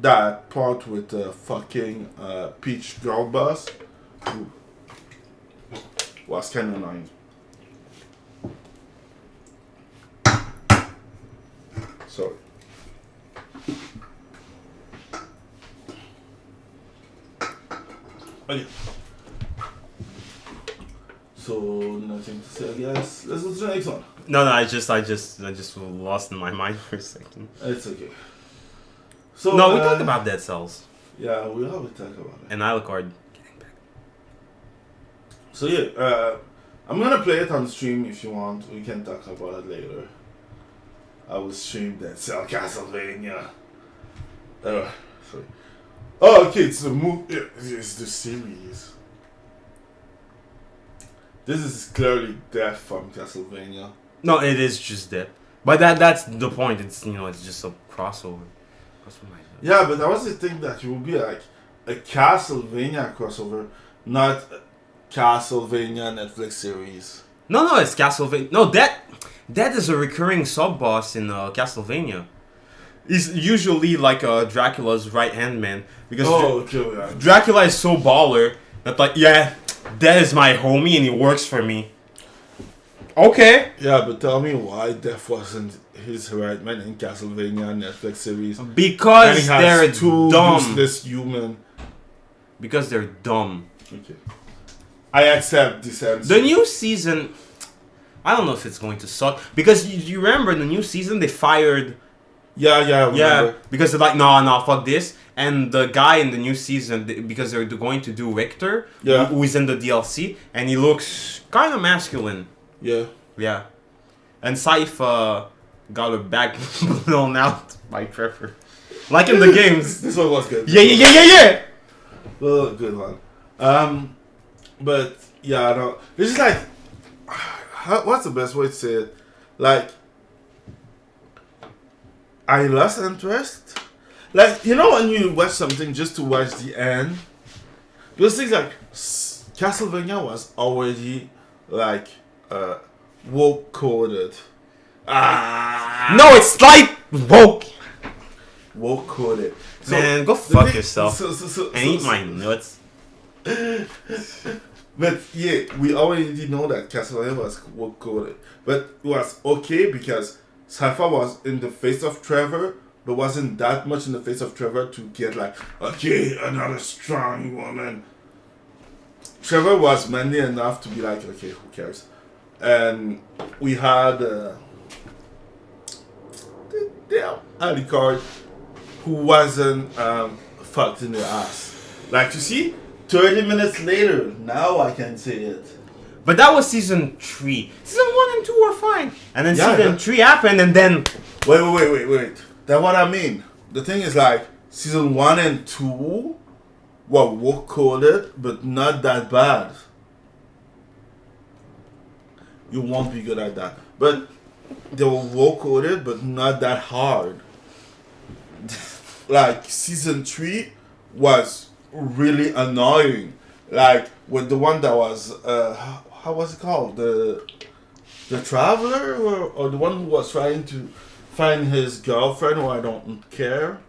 that part with the fucking Peach girl boss was kind of annoying. Sorry. Okay. So nothing to say, I guess. Let's go to the next one. No, I just lost in my mind for a second. It's okay. So No, we talked about Dead Cells. Yeah, we always talk about it. And Alucard. So yeah, I'm gonna play it on stream if you want. We can talk about it later. I will stream Dead Cell Castlevania. Sorry. Oh, okay, it's the movie. It's the series. This is clearly Death from Castlevania. No, it is just that. But that's the point. It's it's just a crossover. Yeah, but I was thinking that it would be like a Castlevania crossover, not a Castlevania Netflix series. No, it's Castlevania. No, that is a recurring sub boss in Castlevania. He's usually like Dracula's right hand man because Dracula is so baller that that is my homie and he works for me. Okay. Yeah, but tell me why Death wasn't his right man in Castlevania Netflix series. Because they're dumb. Useless human. Because they're dumb. Okay. I accept this answer. The new season, I don't know if it's going to suck because you remember the new season they fired. Yeah. Because they're like, no, fuck this. And the guy in the new season, because they're going to do Richter, who is in the DLC, and he looks kind of masculine. Yeah. And Scythe got her back blown out by Trevor. Like in the games. This one was good. Yeah. Well, good one. But, yeah, no. It's just like, what's the best way to say it? Like, I lost interest. Like, when you watch something just to watch the end, those things like Castlevania was already like woke coded. No, it's like woke coded. So, man, go fuck yourself and eat my nuts. But yeah, we already know that Castlevania was woke coded, but it was okay because Sypha was in the face of Trevor. But wasn't that much in the face of Trevor to get like, okay, another strong woman. Trevor was manly enough to be like, okay, who cares? And we had Alucard, who wasn't fucked in the ass. Like, you see, 30 minutes later, now I can say it. But that was season 3. Season 1 and 2 were fine. And then season 3 happened and then... Wait. That's what I mean. The thing is like, season 1 and 2 were woke coded, but not that bad. You won't be good at that. But they were woke coded, but not that hard. Like, season 3 was really annoying. Like, with the one that was, how was it called? The Traveler? Or the one who was trying to find his girlfriend, who I don't care.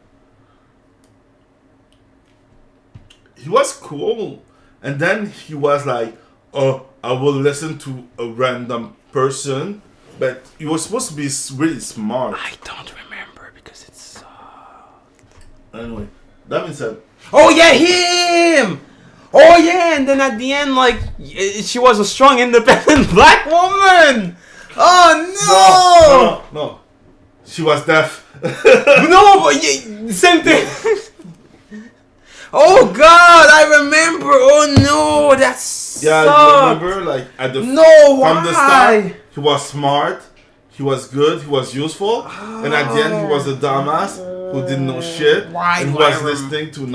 He was cool. And then he was like, oh, I will listen to a random person. But he was supposed to be really smart. I don't remember because it's... Anyway, that being said... Oh yeah, him! Oh yeah, and then at the end, like, she was a strong, independent black woman! Oh No. She was deaf. No, but same thing. Oh God, I remember. Oh no, that's you remember, like at the from the start, he was smart, he was good, he was useful, and at the end, he was a dumbass who didn't know shit, and who was listening to a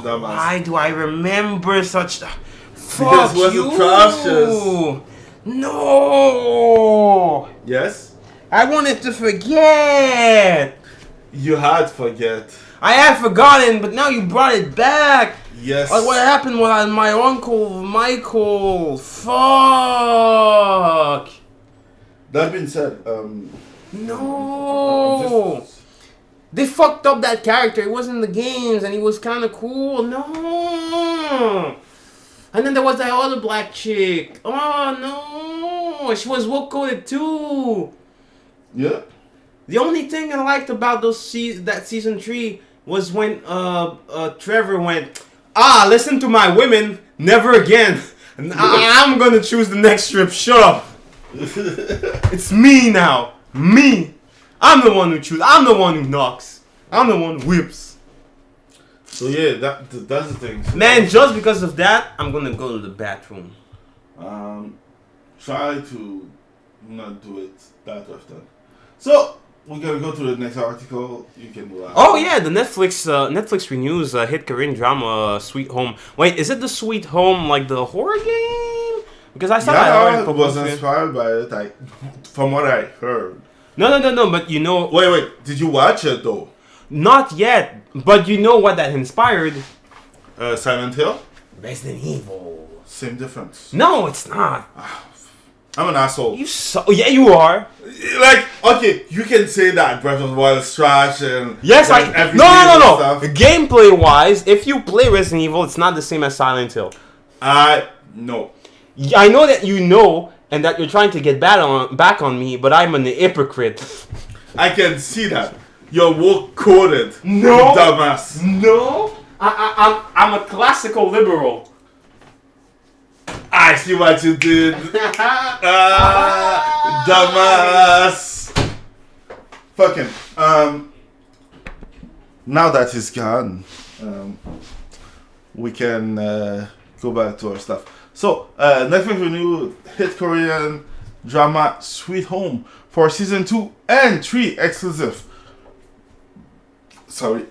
dumbass. Why do I remember such? Because he was atrocious. No. Yes. I wanted to forget. You had forget. I had forgotten, but now you brought it back. Yes. Like what happened with my uncle Michael? Fuck. That being said, no. They fucked up that character. He was in the games and he was kind of cool. No. And then there was that other black chick. Oh no. She was woke coded too. Yeah. The only thing I liked about that season 3 was when Trevor went, listen to my women, never again. I'm gonna choose the next strip. Shut up. It's me now. Me. I'm the one who chooses. I'm the one who knocks. I'm the one who whips. So yeah, that's the thing. So Man, just because of that, I'm gonna go to the bathroom. Try to not do it that often. So we're gonna go to the next article. You can do that. Oh yeah, the Netflix renews hit Korean drama Sweet Home. Wait, is it the Sweet Home like the horror game? Because I saw Yeah, that. I was inspired by it. From what I heard. No. But you know, Wait. Did you watch it though? not yet. But you know what that inspired? Silent Hill. Resident Evil. Same difference. No, it's not. I'm an asshole. Yeah, you are. Like, okay, you can say that Breath of the Wild is trash and Yes, like, no. stuff. Gameplay wise, if you play Resident Evil, it's not the same as Silent Hill. No. I know that you know, and that you're trying to get back on me, but I'm an hypocrite. I can see that. You're woke coded. No. You dumbass. No, I'm a classical liberal. I see what you did. Dumbass. Fucking. Now that he's gone, we can go back to our stuff. So, Netflix renewed hit Korean drama Sweet Home for season 2 and 3 exclusive. Sorry.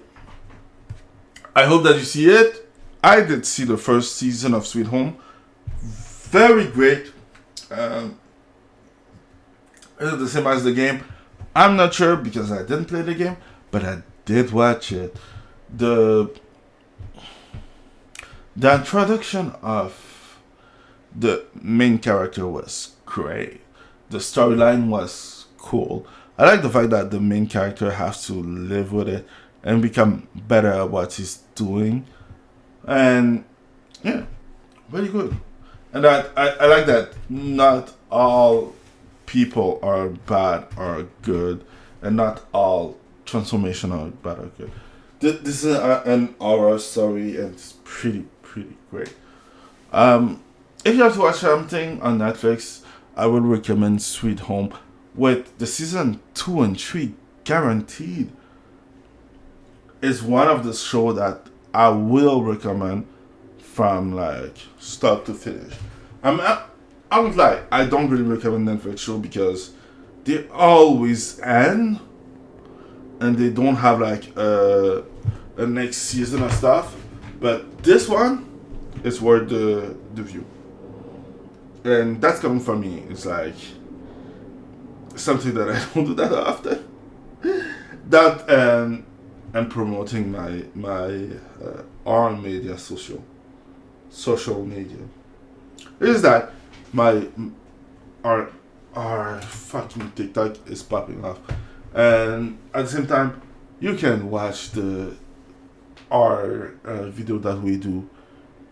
I hope that you see it. I did see the first season of Sweet Home. Very great. Is it the same as the game? I'm not sure because I didn't play the game, but I did watch it. The introduction of the main character was great. The storyline was cool. I like the fact that the main character has to live with it and become better at what he's doing. And yeah, very good. And I like that not all people are bad or good, and not all transformation are bad or good. This is an horror story, and it's pretty great. If you have to watch something on Netflix, I would recommend Sweet Home with the season 2 and 3 guaranteed. It's one of the shows that I will recommend from like start to finish. I would lie, I don't really recommend Netflix show because they always end and they don't have like a next season of stuff. But this one is worth the view. And that's coming from me. It's like something that I don't do that often. That and promoting my our media social media. Is that our fucking TikTok is popping off, and at the same time you can watch our video that we do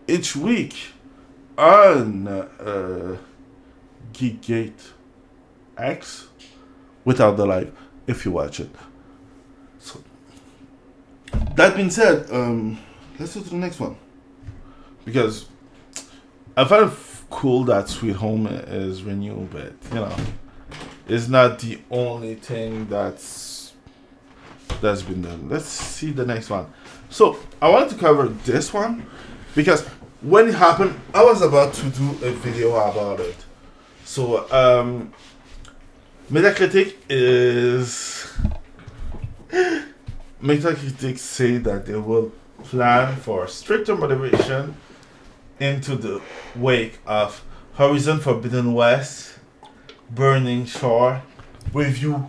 each week on GeekGateX without the live if you watch it. So that being said, let's go to the next one because I find it cool that Sweet Home is renewed, but you know, it's not the only thing that's been done. Let's see the next one. So I wanted to cover this one because when it happened, I was about to do a video about it. So Metacritic say that they will plan for stricter moderation into the wake of Horizon Forbidden West, Burning Shore, review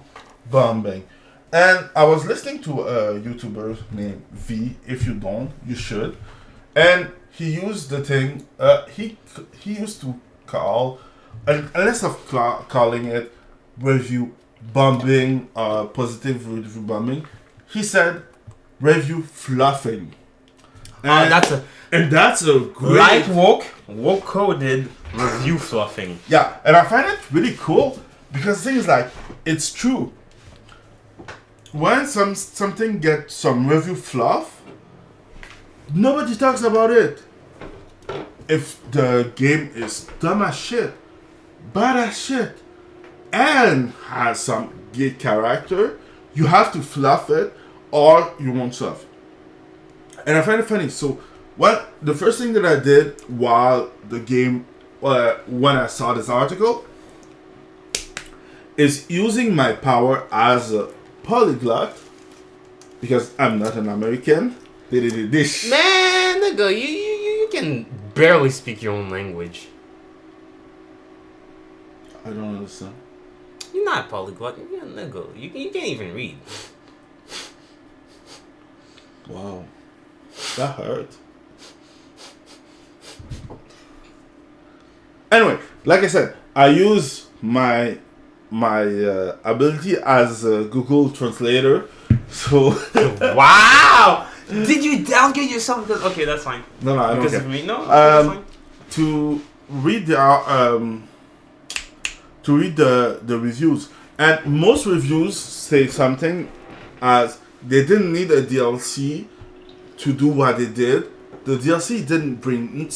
bombing. And I was listening to a YouTuber named V. If you don't, you should. And he used the thing, he used to call, unless of calling it review bombing, positive review bombing, he said review fluffing. And that's a great... Like woke coded review fluffing. Yeah, and I find it really cool because the thing is like, it's true. When something gets some review fluff, nobody talks about it. if the game is dumb as shit, bad as shit, and has some gay character, you have to fluff it or you won't fluff it. And I find it funny. So, the first thing that I did while the game, when I saw this article, is using my power as a polyglot, because I'm not an American. Man, nigga, you can barely speak your own language. I don't understand. You're not a polyglot. You're a nigga. You can't even read. Wow. That hurt. Anyway, like I said, I use my ability as a Google translator. So wow! Did you downgrade yourself? Okay, that's fine. No, I don't because care. of me. No, that's fine. To read the reviews, and most reviews say something as they didn't need a DLC to do what they did. The DLC didn't bring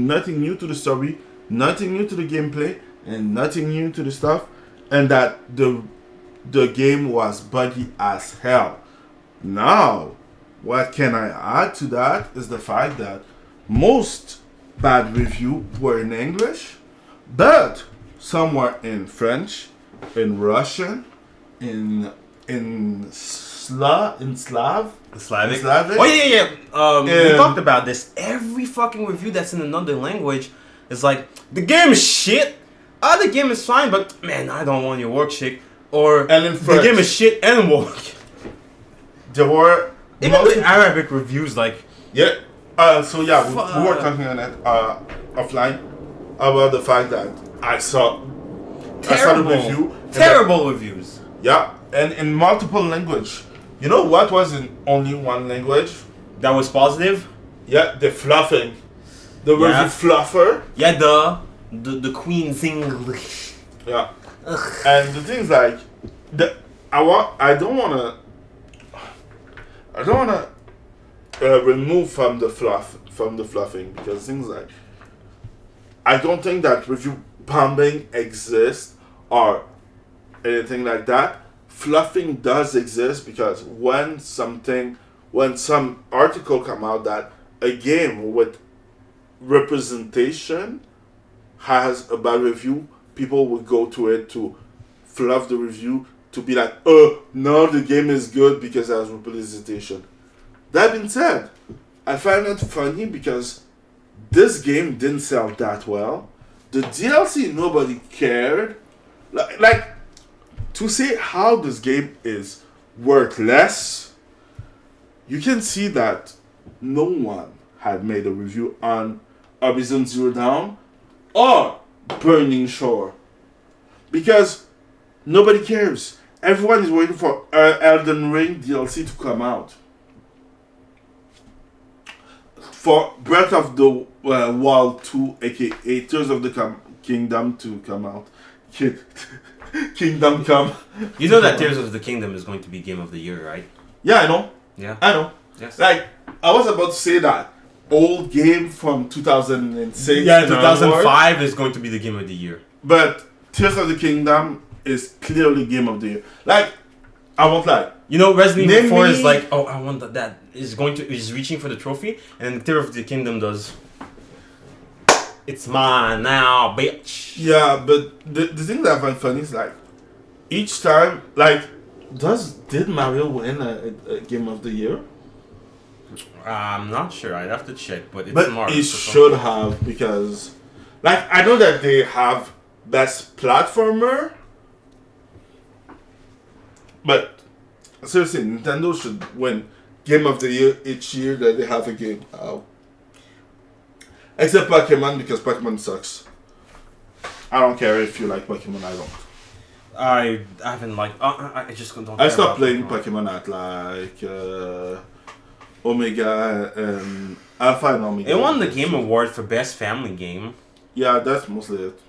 nothing new to the story, nothing new to the gameplay, and nothing new to the stuff, and that the game was buggy as hell. Now, what can I add to that is the fact that most bad reviews were in English, but some were in French, in Russian, in Slavic. Oh yeah. We talked about this. Every fucking review that's in another language is like, the game is shit. The game is fine, but man, I don't want your work shit. Or And in French. the game is shit and work. There were Even the Arabic reviews, like, yeah. So yeah, we were talking on it offline about the fact that I saw the review. Terrible reviews. Yeah, and in multiple language. You know what was in only one language? That was positive. Yeah, the fluffing. The review fluffer. Yeah, the Queen's English. Yeah. Ugh. And the thing is like, I don't wanna remove from the fluffing, because things like, I don't think that review bombing exists or anything like that. Fluffing does exist, because when some article come out that a game with representation has a bad review, people will go to it to fluff the review, to be like, oh, no, the game is good because it has representation. That being said, I find it funny because this game didn't sell that well. The DLC, nobody cared. Like to say how this game is worthless, you can see that no one had made a review on Horizon Zero Dawn or Burning Shore, because nobody cares. Everyone is waiting for Elden Ring DLC to come out, for Breath of the Wild 2, aka Tears of the Kingdom, to come out. Kingdom Come. You know that Tears of the Kingdom is going to be Game of the Year, right? Yeah, I know. Yeah. I know. Yes. Like, I was about to say that old game from 2006. Yeah, 2005 is going to be the Game of the Year. But Tears of the Kingdom is clearly Game of the Year. Like, I won't lie. You know, Resident Evil 4 is like, oh, I want that. Is reaching for the trophy, and Tears of the Kingdom does. It's mine now, bitch. Yeah, but the thing that I find funny is like, each time, like, did Mario win a Game of the Year? I'm not sure. I'd have to check, but it's But it should have, because, like, I know that they have best platformer, but seriously, Nintendo should win Game of the Year each year that they have a game out. Except Pokemon, because Pokemon sucks. I don't care if you like Pokemon, I don't. I haven't liked. I just don't. I stopped playing Pokemon at like Omega and Alpha and Omega. It won the Game Award for Best Family Game. Yeah, that's mostly it.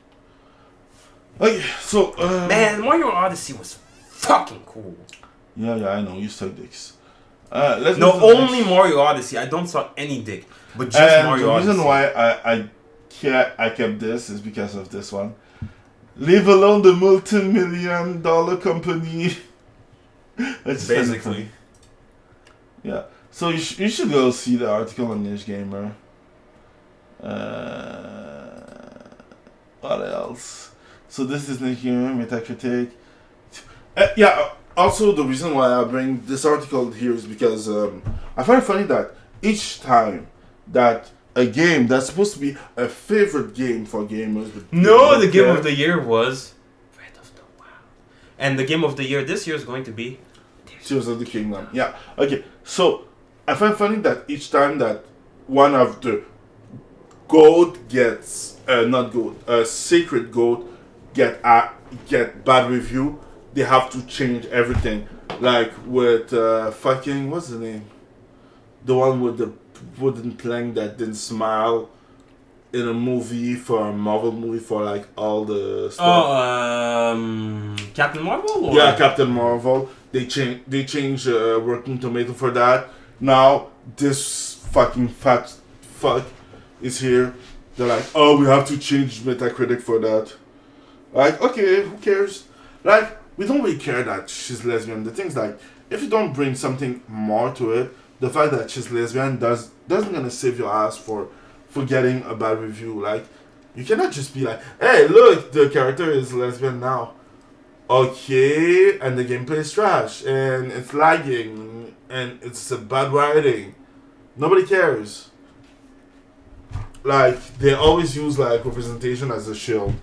Okay, so man, Mario Odyssey was fucking cool. Yeah, I know, you suck dicks. Let's No, go to the only next. Mario Odyssey. I don't suck any dick, but just Mario The Odyssey. reason why I kept this is because of this one. Leave alone the multi-million-dollar company. That's Basically. Yeah. So you should go see the article on Niche Gamer. What else? So this is Niche Gamer, Metacritic. Yeah. Also, the reason why I bring this article here is because I find it funny that each time that a game that's supposed to be a favorite game for gamers, but No, the game of the year was Breath of the Wild, and the game of the year this year is going to be Tears of the Kingdom. Yeah. Okay. So I find it funny that each time that one of the goat gets not goat, sacred goat get bad review, they have to change everything. Like with fucking what's the name? The one with the wooden plank that didn't smile in a movie for a Marvel movie for like all the stuff. Captain Marvel. Or? Yeah, Captain Marvel. They change Working Tomato for that. Now this fucking fat fuck is here. They're like, oh, we have to change Metacritic for that. Like, okay, who cares? Like, we don't really care that she's lesbian. The thing's like, if you don't bring something more to it, the fact that she's lesbian doesn't gonna save your ass for getting a bad review. Like, you cannot just be like, hey, look, the character is lesbian now. Okay, and the gameplay is trash, and it's lagging, and it's a bad writing. Nobody cares. Like, they always use, like, representation as a shield.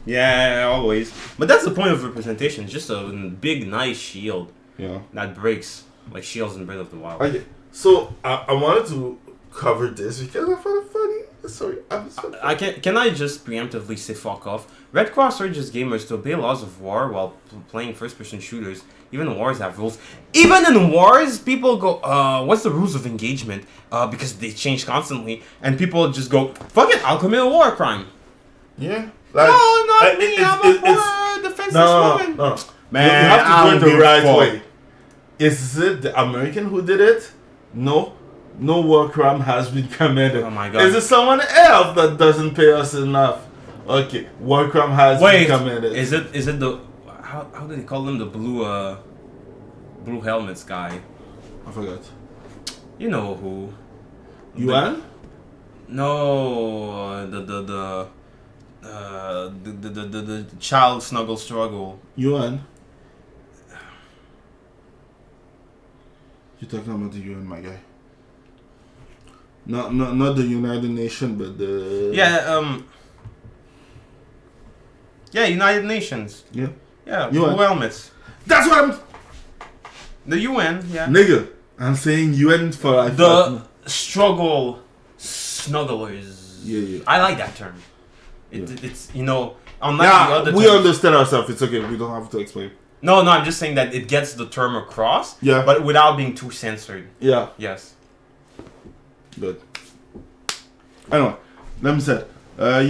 Yeah, always. But that's the point of representation. It's just a big, nice shield Yeah. that breaks, like shields in Breath of the Wild. Okay, so I wanted to cover this because I found it funny. Sorry, Can I just preemptively say fuck off? Red Cross urges gamers to obey laws of war while playing first-person shooters. Even wars have rules. Even in wars, people go, what's the rules of engagement? Because they change constantly, and people just go, fuck it, I'll commit a war crime. Yeah. Like, No, not me. I'm a poor defenseless woman. No. Man, you have to I do it don't the give a right fuck. way. Is it the American who did it? No. No war crime has been committed. Oh my God. Is it someone else that doesn't pay us enough? Okay, war crime has been committed. Is it the how do they call them, the blue helmets guy? I forgot. You know who? UN? No, the child snuggle struggle. UN? You're talking about the UN, my guy. Not the United Nations, but the United Nations. Yeah. Yeah, UN. blue helmets. That's what I'm. The UN, yeah. Nigga, I'm saying UN for like The struggle snugglers. Yeah. I like that term. It's unlike the Yeah, other we terms. understand ourselves. It's okay. We don't have to explain. No, I'm just saying that it gets the term across. Yeah. But without being too censored. Yeah. Yes. Good. Anyway, let me say, I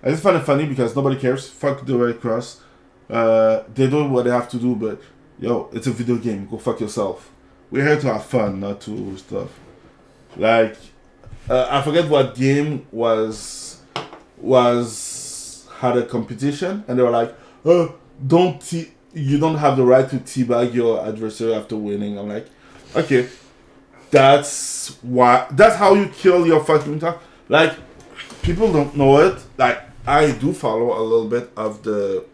just find it funny because nobody cares. Fuck the Red Cross. They do what they have to do, but yo, it's a video game. Go fuck yourself. We're here to have fun, not to stuff. Like, I forget what game had a competition, and they were like, oh, you don't have the right to teabag your adversary after winning. I'm like, okay. That's how you kill your fucking time. Like, people don't know it. Like, I do follow a little bit of the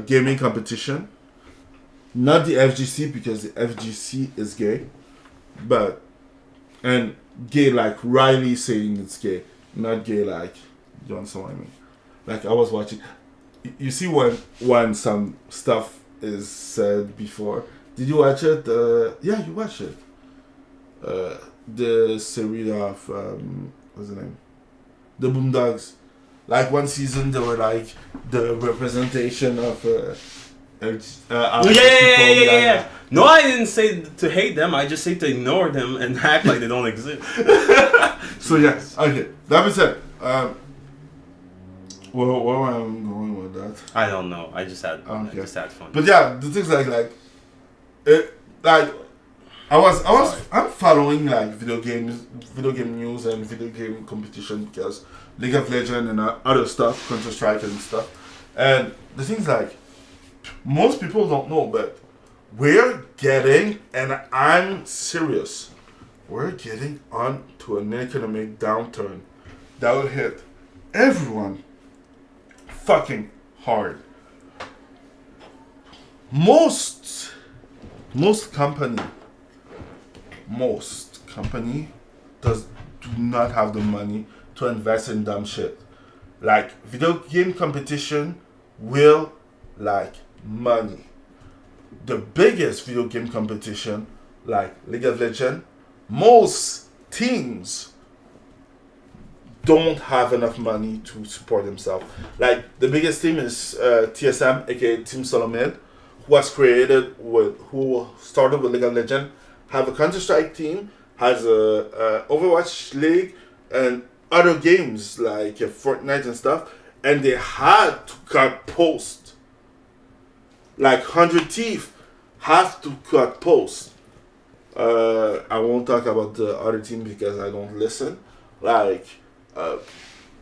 gaming competition. Not the FGC, because the FGC is gay. And gay like Riley saying it's gay. Not gay like, you understand what I mean? Like, I was watching. You see when some stuff is said before. Did you watch it? Yeah, you watched it. The series of what's the name? The Boondogs. Like, one season they were like the representation of Yeah. No, I didn't say to hate them. I just say to ignore them and act like they don't exist. So yes, okay. That being said, where am I going with that? I don't know. I just had Okay. had fun. But yeah, the things like I'm following like video game news and video game competition because League of Legends and other stuff, Counter Strike and stuff. And the thing's like, most people don't know, but we're getting, and I'm serious, we're getting onto an economic downturn that will hit everyone fucking hard. Most company do not have the money to invest in dumb shit. Like video game competition will like money. The biggest video game competition, like League of Legends, most teams don't have enough money to support themselves. Like the biggest team is TSM, aka Team Solomid, who started with League of Legends, have a Counter Strike team, has a Overwatch League, and other games like Fortnite and stuff, and they had to cut posts. Like 100 Thief have to cut posts. I won't talk about the other team because I don't listen. Like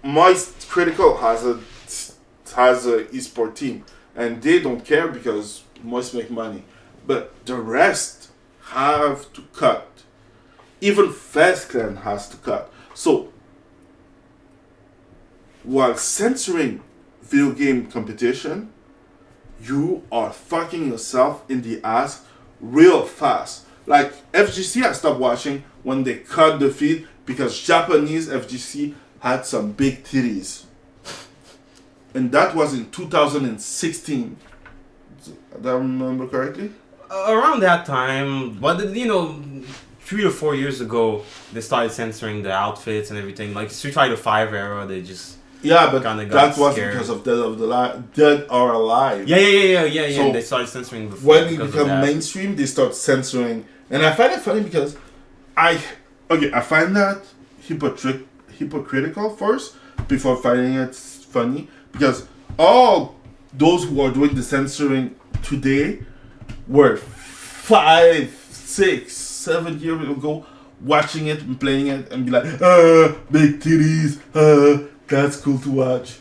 Moist Critical has a esport team, and they don't care because Moist make money. But the rest have to cut. Even Fast Clan has to cut. So while censoring video game competition, you are fucking yourself in the ass real fast. Like FGC, I stopped watching when they cut the feed because Japanese FGC had some big titties. And that was in 2016. Do I remember correctly? Around that time, but 3 or 4 years ago, they started censoring the outfits and everything. Like Street Fighter 5 era, they just but that was scared. because of Dead or Alive. Yeah. So they started censoring before. When it become mainstream, they start censoring, and I find it funny because I find that hypocritical first before finding it funny, because all those who are doing the censoring today were 5, 6, 7 years ago watching it and playing it and be like, big titties, that's cool to watch.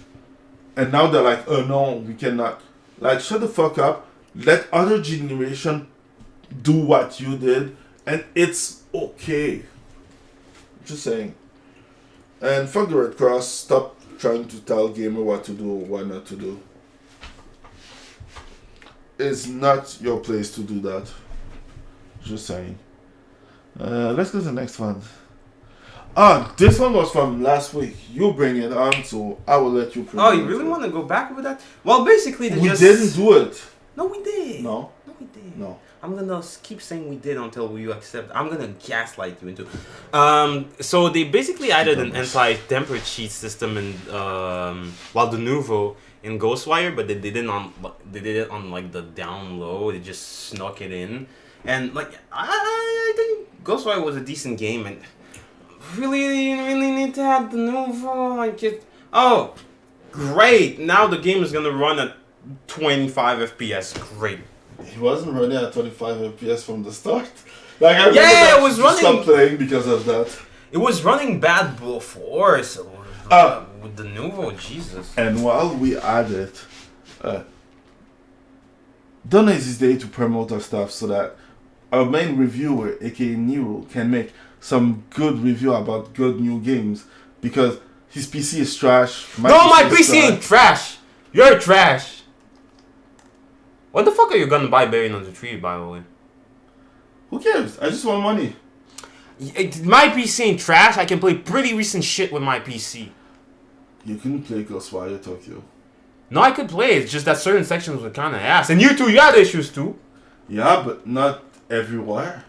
And now they're like, oh no, we cannot. Like, shut the fuck up. Let other generation do what you did, and it's okay. Just saying. And fuck the Red Cross. Stop trying to tell gamer what to do or what not to do. It's not your place to do that. Just saying. Let's go to the next one. This one was from last week. You bring it on, so I will let you. Oh, you really want to go back with that? Well, basically, we didn't do it. No, we did. No, we did. No. I'm gonna keep saying we did until you accept. I'm gonna gaslight you into. So they basically added an anti-temper cheat system in the Nouveau in Ghostwire, but they did it on like the down low. They just snuck it in, and like I think Ghostwire was a decent game, and really need to have the Nouveau like it. Oh, great! Now the game is gonna run at 25 FPS. Great. He wasn't running at 25 FPS from the start. Like I remember it was running. Stopped playing because of that. It was running bad before, so with the Nouveau, Jesus. And while we add it, don't hesitate to promote our stuff so that our main reviewer, aka Nero, can make some good review about good new games, because his PC is trash. My PC ain't trash. You're trash. What the fuck are you gonna buy buried under the tree, by the way? Who cares? I just want money. My PC ain't trash. I can play pretty recent shit with my PC. You can play Ghostwire Tokyo. No, I could play. It's just that certain sections were kind of ass. And you had issues too. Yeah, but not everywhere.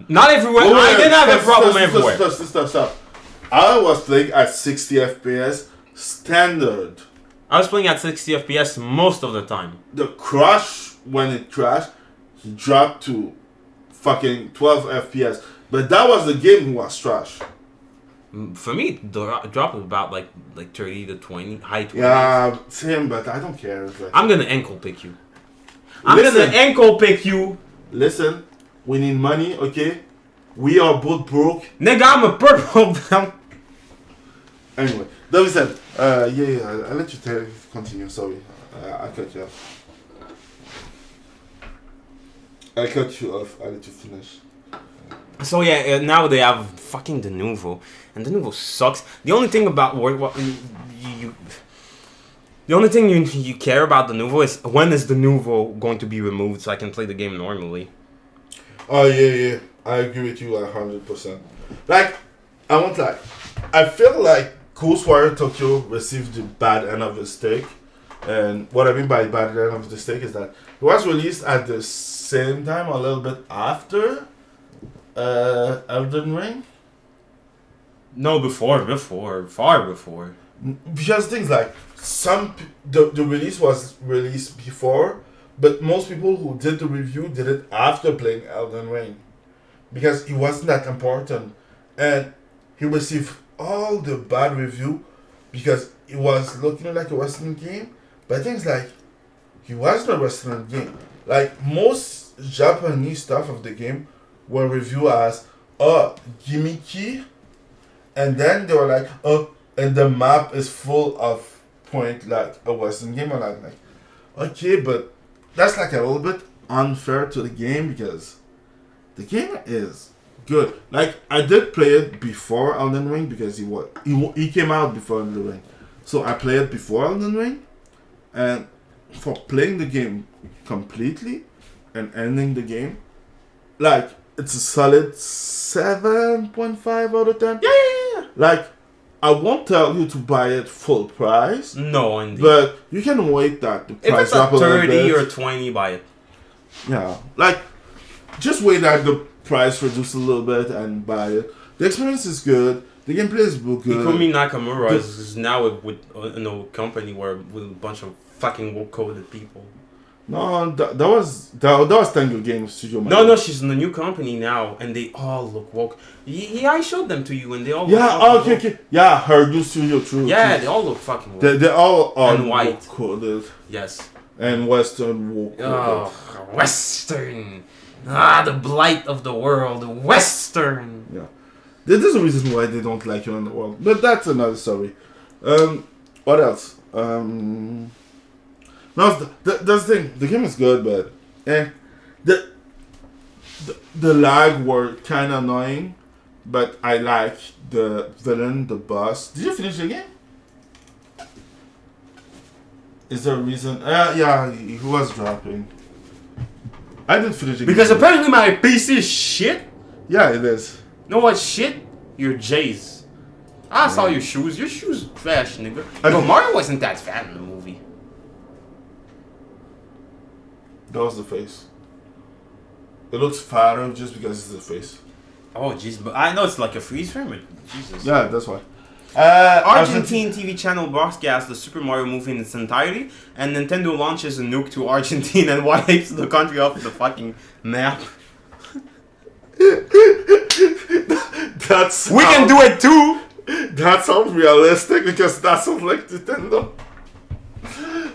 Not everywhere. I didn't have a problem everywhere. Stop. I was playing at 60 FPS standard. I was playing at 60 FPS most of the time. The crash, when it crashed, he dropped to fucking 12 FPS. But that was the game who was trash. For me, the drop was about like 30 to 20, high 20s. Yeah, same, but I don't care. I'm gonna ankle pick you. I'm gonna ankle pick you. Listen, We need money, okay? We are both broke. Nigga, I'm a purple belt. Anyway, that being said, I'll let you continue. Sorry, I cut you off. I cut you off. I'll let you finish. So yeah, now they have fucking the Nouveau, and the Nouveau sucks. The only thing about the only thing you care about the Nouveau is when is the Nouveau going to be removed so I can play the game normally. Oh yeah, I agree with you 100%. Like, I won't lie, I feel like Ghostwire Tokyo received the bad end of the stick, and what I mean by bad end of the stick is that it was released at the same time, a little bit after Elden Ring. No, far before. Because things like the release was released before, but most people who did the review did it after playing Elden Ring, because it wasn't that important, and he received all the bad review because it was looking like a Western game, but things like it wasn't a Western game. Like most Japanese stuff of the game were reviewed as gimmicky, and then they were like and the map is full of point like a Western game, and I'm like, okay, but that's like a little bit unfair to the game because the game is good. Like, I did play it before Elden Ring because he came out before Elden Ring, so I played it before Elden Ring, and for playing the game completely and ending the game, like, it's a solid 7.5 out of 10. Yeah. Like, I won't tell you to buy it full price. No, indeed. But you can wait that the If price it's drop a a little 30 bit. or 20, buy it. Yeah, like, just wait that the price reduce a little bit and buy it. The experience is good. The gameplay is good. Ikumi Nakamura is now with a company with a bunch of fucking woke-coded people. No, that was Tango Games Studio. No, she's in a new company now, and they all look woke. Yeah, I showed them to you, and they all Yeah, look fucking okay. Yeah, her new studio, true. Yeah, true. they all look fucking woke. They all are And white. coded. Yes. And Western woke. Oh, Western. The blight of the world. Western. Yeah. There's a reason why they don't like you in the world. But that's another story. What else? No, that's the thing. The game is good, but the lag were kind of annoying. But I like the villain, the boss. Did you finish the game? Is there a reason? Yeah, he was dropping. I didn't finish the game. Because apparently my PC is shit. Yeah, it is. You know what shit? Your J's. I saw your shoes. Your shoes trash, nigga. No, Mario wasn't that fat in the movie. That was the face. It looks fatter just because it's the face. Oh, jeez. But I know it's like a freeze frame. But Jesus. Yeah, that's why. Argentine TV channel broadcasts the Super Mario movie in its entirety, and Nintendo launches a nuke to Argentina and wipes the country off the fucking map. We can do it too! That sounds realistic because that sounds like Nintendo.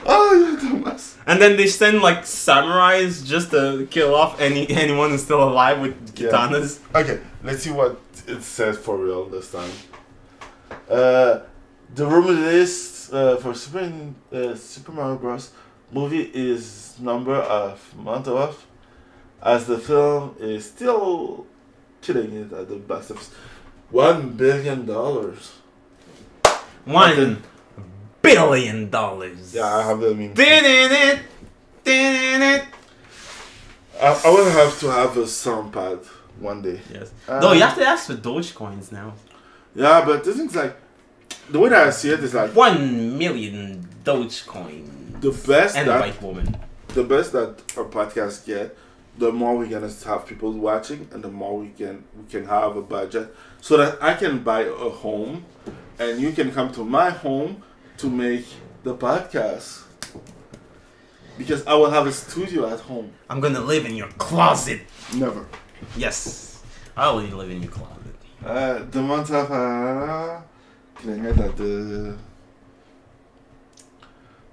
Oh, you dumbass. And then they send like samurais just to kill off anyone who's still alive with katanas. Yeah. Okay, let's see what it says for real this time. The rumor list for Super Mario Bros. Movie is number of month off, as the film is still killing it at the box office. $1 billion. $1 billion. Yeah, I have the meme. Did it. I will have to have a sound pad one day. Yes. No, you have to ask for Dogecoins now. Yeah, but the thing's like, the way that I see it is like 1 million Dogecoin. the best And a that white woman. the best that our podcast get, the more we're gonna have people watching, and the more we can have a budget, so that I can buy a home, and you can come to my home to make the podcast. Because I will have a studio at home. I'm gonna live in your closet. Never. Yes, I'll live in your closet. The month of can I get that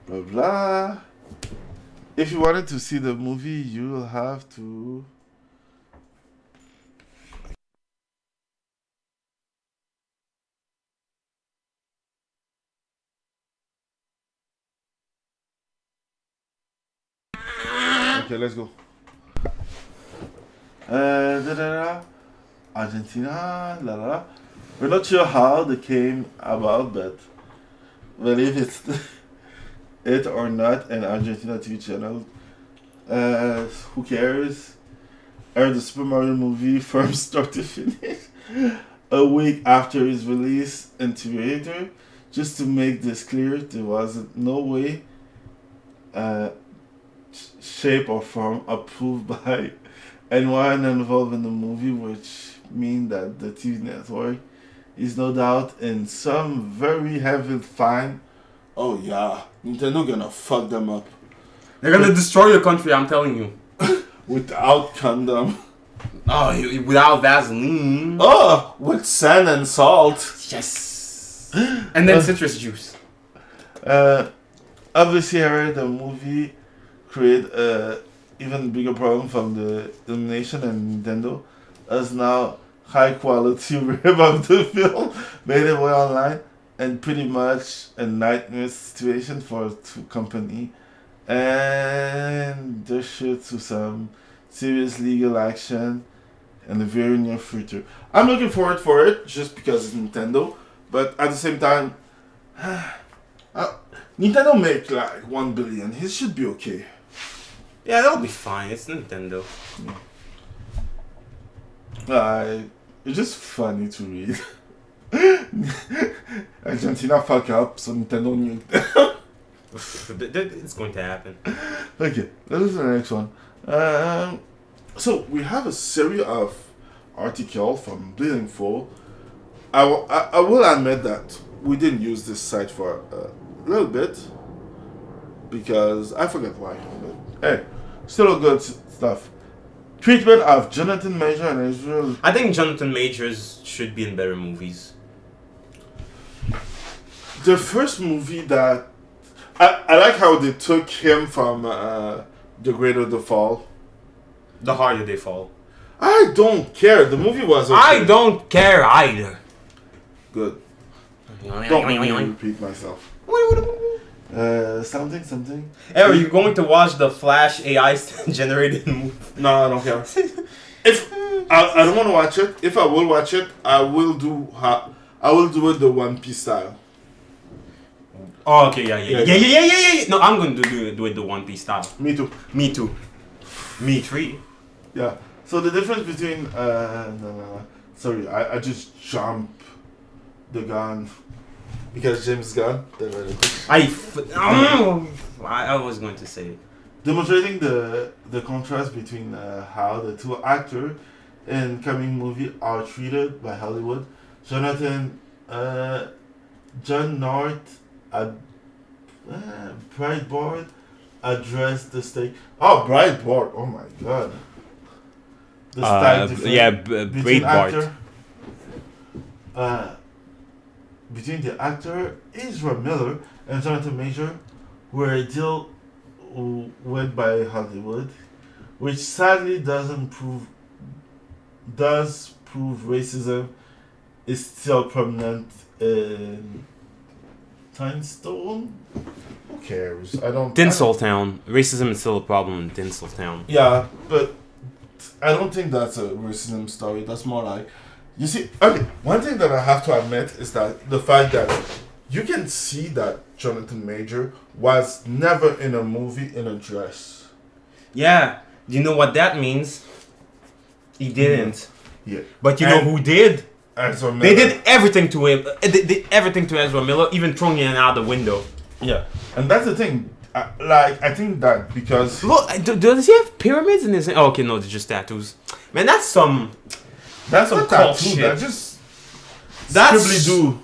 blah blah. If you wanted to see the movie, you will have to Okay, let's go. Argentina, la la la. We're not sure how they came about, but believe it's it or not, an Argentina TV channel. Who cares? Aired the Super Mario movie from start to finish a week after its release in theater. Just to make this clear, there was no way, shape or form approved by anyone involved in the movie, which means that the TV network is no doubt in some very heavy fine. Oh yeah, Nintendo gonna fuck them up. They're gonna destroy your country, I'm telling you. Without condom. Oh, without Vaseline. Oh, with sand and salt. Yes. And then citrus juice. Obviously, I read the movie create a even bigger problem from the Illumination and Nintendo, as now high quality rip of the film made it way online, and pretty much a nightmare situation for the company, and there should to some serious legal action in the very near future. I'm looking forward for it just because it's Nintendo, but at the same time, Nintendo make like 1 billion. It should be okay. Yeah, that'll be fine. It's Nintendo. It's just funny to read. Argentina fuck up, so Nintendo nuked them. It's going to happen. Okay, this is the next one. So we have a series of articles from Bleeding Full. I will admit that we didn't use this site for a little bit because I forget why. But hey, still good stuff. Treatment of Jonathan Major and Israel. I think Jonathan Majors should be in better movies. The first movie that I like how they took him from The Greater the Fall. The Harder They Fall. I don't care. The movie was okay. I don't care either. Good. Don't make me repeat myself. Something. Hey, are you going to watch the Flash AI generated movie? No, I don't care. If I don't want to watch it, if I will watch it, I will do it the One Piece style. Oh, okay, yeah. No, I'm going to do it the One Piece style. Me too. Me too. Me three. Yeah. So the difference between no. Sorry, I just jump the gun because James Gunn. I was going to say it. Demonstrating the contrast between how the two actors in coming movie are treated by Hollywood. John North at Breitbart addressed the stake. Oh, Breitbart! Oh my god. The style Breitbart. Between the actor Ezra Miller and Jonathan Major were a deal with by Hollywood, which sadly does prove racism is still prominent in Tinstone. Who cares? Tinseltown. Racism is still a problem in Tinseltown. Yeah, but I don't think that's a racism story. That's more like, you see, okay, one thing that I have to admit is that the fact that you can see that Jonathan Major was never in a movie in a dress. Yeah, you know what that means? He didn't. Yeah. But you know who did? Ezra Miller. They did everything to him. They did everything to Ezra Miller, even throwing him out the window. Yeah, and that's the thing. I think that because look, does he have pyramids in his? Oh, okay, no, they're just tattoos. Man, that's some cult tattoo, shit. That's That's do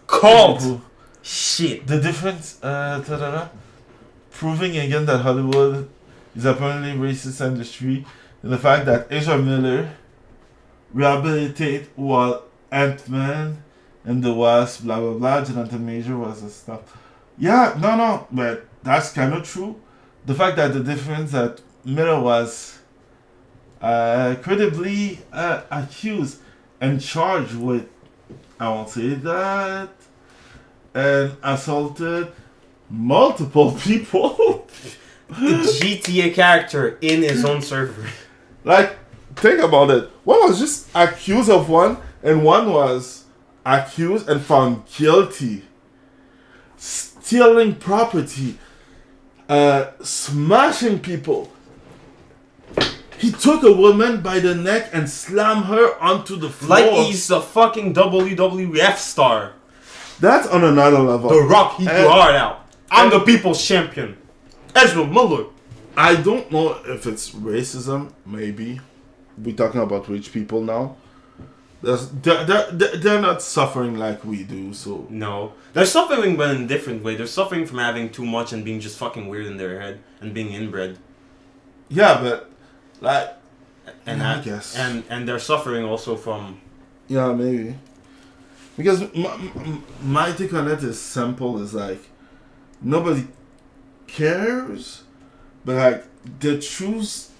cult shit. The difference, proving again that Hollywood is apparently racist industry, and the fact that Ezra Miller rehabilitate while Ant-Man and the Wasp, blah blah blah, Jonathan Major was a stuff. Yeah, no, but that's kind of true. The fact that the difference that Miller was credibly accused and charged with, I won't say that, and assaulted multiple people. GTA character in his own server. Like, think about it. One was just accused of one, and one was accused and found guilty. Stealing property, smashing people. He took a woman by the neck and slammed her onto the floor. Like he's a fucking WWF star. That's on another level. The Rock, he threw hard out. I'm the people's champion. Ezra Miller. I don't know if it's racism, maybe. We're talking about rich people now. They're not suffering like we do, so... No. They're suffering, but in a different way. They're suffering from having too much and being just fucking weird in their head and being inbred. Yeah, but... Like... And I guess. And they're suffering also from... Yeah, maybe. Because my take on it is simple. Is like... Nobody cares, but like they choose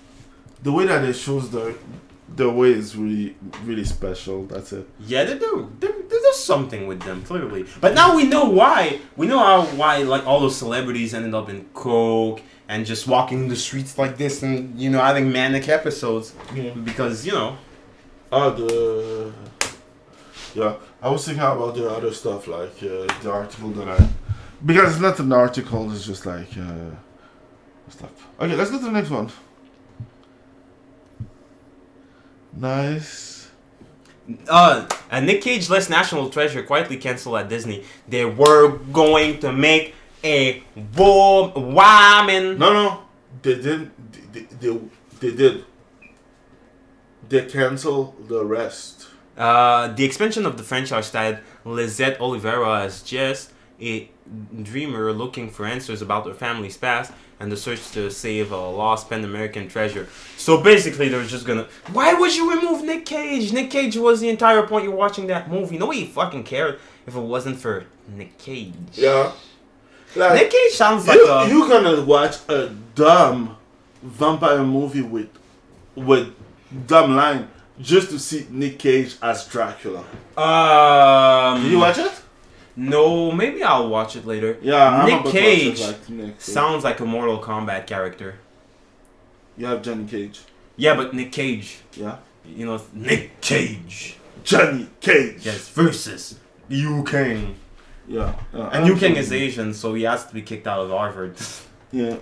the way that they choose their way is really special. That's it. Yeah, they do. There's something with them, clearly. But now we know why. We know why like all those celebrities ended up in coke and just walking the streets like this and having manic episodes. Yeah. Because yeah, I was thinking about the other stuff like the article that I. Because it's not an article, it's just like stuff. Okay, let's go to the next one. Nice. And Nick Cage less National Treasure quietly canceled at Disney. They were going to make a woman. No, they didn't. They did. They canceled the rest. The expansion of the franchise starred Lizette Oliveira as Jess, a dreamer looking for answers about her family's past and the search to save a lost Pan American treasure. So basically, they're just gonna. Why would you remove Nick Cage? Nick Cage was the entire point you're watching that movie. Nobody fucking cared if it wasn't for Nick Cage. Yeah. Like, Nick Cage sounds like you're gonna watch a dumb vampire movie with dumb line just to see Nick Cage as Dracula. Did you watch it? No, maybe I'll watch it later. Yeah, Nick Cage Nick, sounds like a Mortal Kombat character. You have Johnny Cage. Yeah, but Nick Cage. Yeah. Nick Cage. Johnny Cage. Yes, versus Liu Kang. Yeah. And Liu Kang is Asian, so he has to be kicked out of Harvard. Yeah.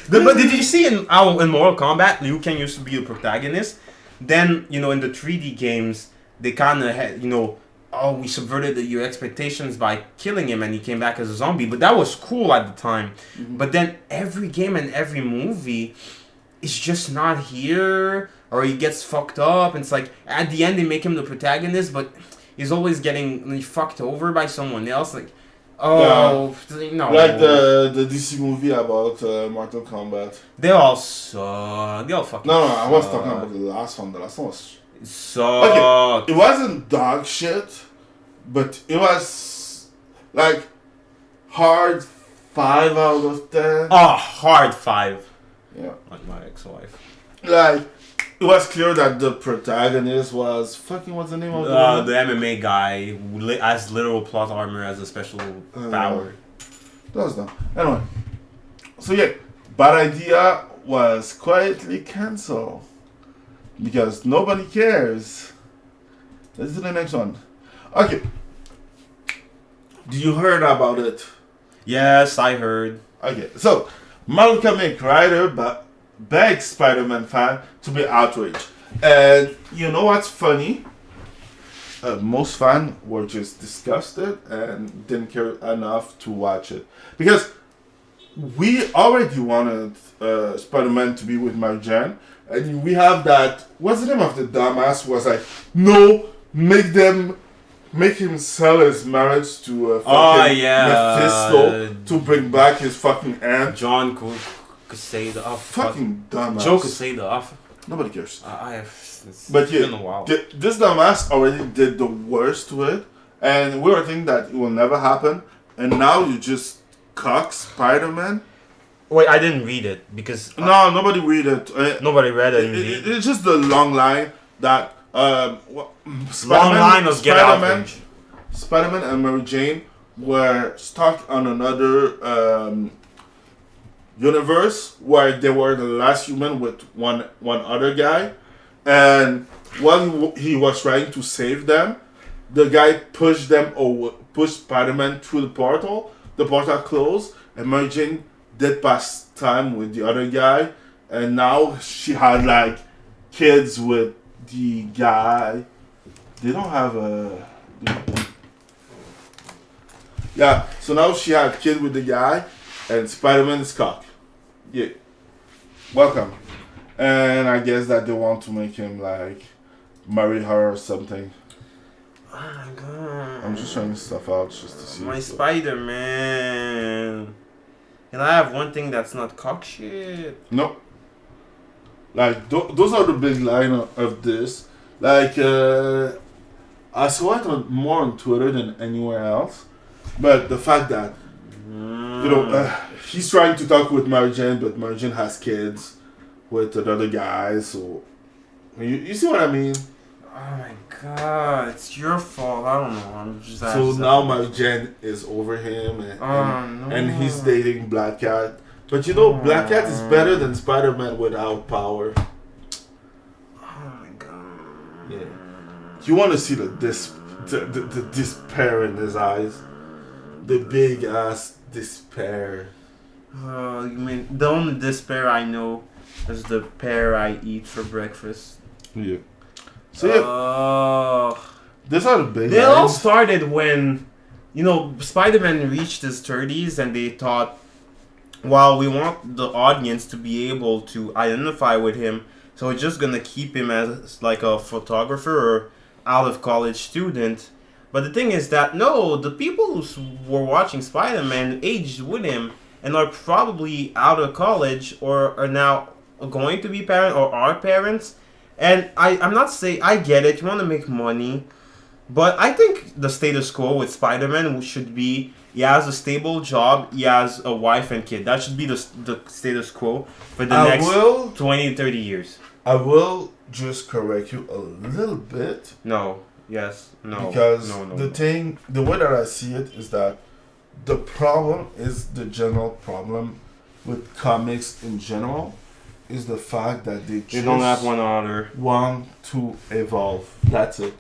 But did you see in Mortal Kombat, Liu Kang used to be a protagonist? Then, in the 3D games, they kind of had, we subverted your expectations by killing him and he came back as a zombie. But that was cool at the time. Mm-hmm. But then every game and every movie is just not here, or he gets fucked up. And it's like, at the end, they make him the protagonist, but he's always getting fucked over by someone else. Like, no. Like the DC movie about Mortal Kombat. They all suck. They all fucking No, I was suck. talking about the last one. The last one was... Suck. Okay, it wasn't dog shit, but it was like hard 5 out of 10. Oh, hard 5. Yeah. Like my ex-wife. Like, it was clear that the protagonist was fucking, what's the name of the MMA guy who has literal plot armor as a special power. That was dumb. Anyway, so yeah, Bad Idea was quietly cancelled because nobody cares. Let's do the next one. Okay. Did you heard about it? Yes, I heard. Okay, so Marvel comic writer begs Spider-Man fan to be outraged. And you know what's funny? Most fans were just disgusted and didn't care enough to watch it. Because we already wanted Spider-Man to be with Mary Jane. And we have that, what's the name of the dumbass who was like, no, make him sell his marriage to fucking Mephisto to bring back his fucking aunt. John Quesada. Oh, fucking dumbass. Joe Quesada. Nobody cares. But yeah, been a while. This dumbass already did the worst to it, and we were thinking that it will never happen, and now you just cock Spider-Man. Wait, I didn't read it because no, nobody read it. Nobody read it. It's just the long line that long line of get outrage. Spider-Man and Mary Jane were stuck on another universe where they were the last human with one other guy, and when he was trying to save them, the guy pushed Spider-Man through the portal. The portal closed, and Mary Jane did pass time with the other guy, and now she had like kids with the guy. They don't have a. Yeah, so now she had kid with the guy, and Spider-Man is cock. Yeah. Welcome. And I guess that they want to make him like marry her or something. Oh my god. I'm just trying stuff out just to see. My Spider-Man. Can I have one thing that's not cock shit? No. Like, those are the big line of this. Like, I saw it more on Twitter than anywhere else. But the fact that, he's trying to talk with Mary Jane, but Mary Jane has kids with another guy, so... You see what I mean? Oh my god, it's your fault. I don't know. I'm just So now Mary Jane is over him, and he's dating Black Cat. But Black Cat is better than Spider-Man without power. Oh my god. Yeah. You want to see the despair in his eyes. The big ass despair. Oh, you mean the only despair I know is the pear I eat for breakfast. Yeah. So these are the big. They all started when, Spider-Man reached his 30s, and they thought, well, we want the audience to be able to identify with him, so we're just gonna keep him as like a photographer or out of college student. But the thing is that no, the people who were watching Spider-Man aged with him and are probably out of college or are now going to be parents or are parents. And I'm not saying, I get it, you want to make money, but I think the status quo with Spider-Man should be, he has a stable job, he has a wife and kid. That should be the status quo for the next 20, 30 years. I will just correct you a little bit. No. Yes. No. Because no. the way that I see it is that the problem is the general problem with comics in general is the fact that they don't have one order. Want to evolve. That's it.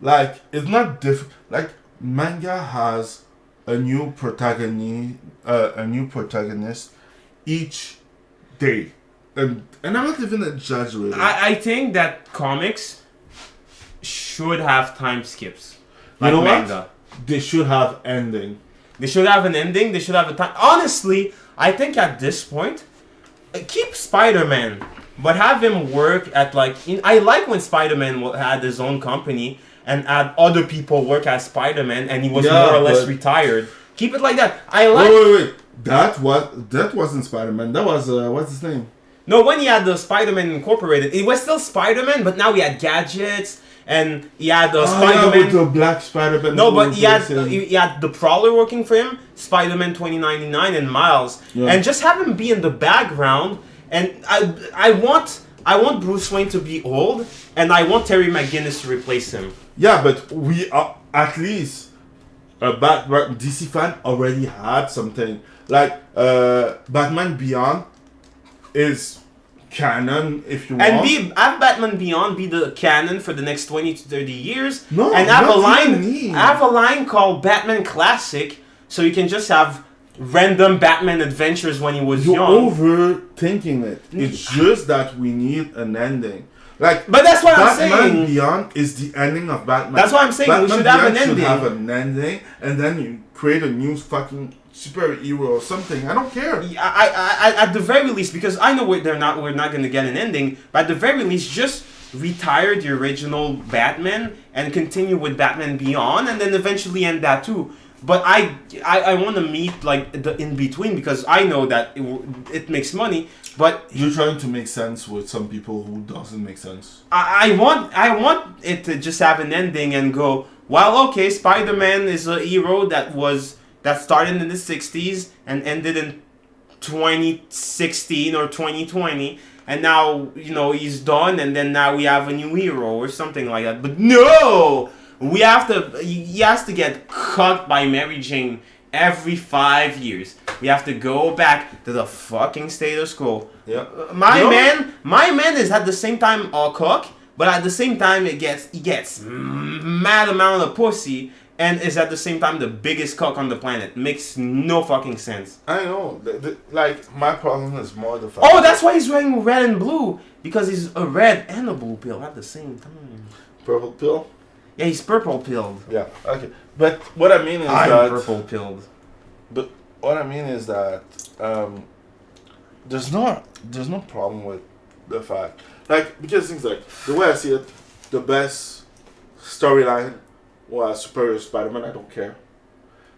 Like, it's not like manga has a new protagonist each day. And I'm not even exaggerating. I think that comics should have time skips. Like manga. They should have ending. They should have an ending. They should have a time. Honestly, I think at this point, keep Spider-Man, but have him work at I like when Spider-Man had his own company and had other people work as Spider-Man, and he was more or less retired. Keep it like that. I like. Wait. That wasn't Spider-Man. That was what's his name? No, when he had the Spider-Man Incorporated, it was still Spider-Man, but now he had gadgets. And he had the Spider-Man with the black Spider-Man. No, but he had the Prowler working for him, Spider-Man 2099, and Miles, and just have him be in the background. And I want Bruce Wayne to be old, and I want Terry McGinnis to replace him. Yeah, but we are at least DC fan already had something like Batman Beyond is canon, if you want. And have Batman Beyond be the canon for the next 20 to 30 years. No, and have a line called Batman Classic, so you can just have random Batman adventures when he was young. You're overthinking it. It's just that we need an ending. But that's what I'm saying. Batman Beyond is the ending of Batman. That's what I'm saying. Batman we should have an Beyond ending. Should have an ending, and then you create a new fucking superhero or something. I don't care. I at the very least, because I know we're not going to get an ending, but at the very least, just retire the original Batman and continue with Batman Beyond, and then eventually end that too. But I want to meet the in between, because I know that it makes money. But you're trying to make sense with some people who doesn't make sense. I want it to just have an ending and go, well, okay, Spider-Man is a hero that started in the 60s and ended in 2016 or 2020, and now he's done, and then now we have a new hero or something like that. But no, he has to get cut by Mary Jane every 5 years. We have to go back to the fucking status quo. Yeah. My No. man is at the same time a cock, but at the same time he gets mad amount of pussy, and is at the same time the biggest cock on the planet. Makes no fucking sense. I know. Like, my problem is more the fact. Oh, that's why he's wearing red and blue, because he's a red and a blue pill at the same time. Purple pill? Yeah, he's purple pilled. Yeah, okay. But what I mean is I'm that. purple pilled. But what I mean is that there's no problem with the fact, like, because things like the way I see it, the best storyline was Superior Spider-Man. I don't care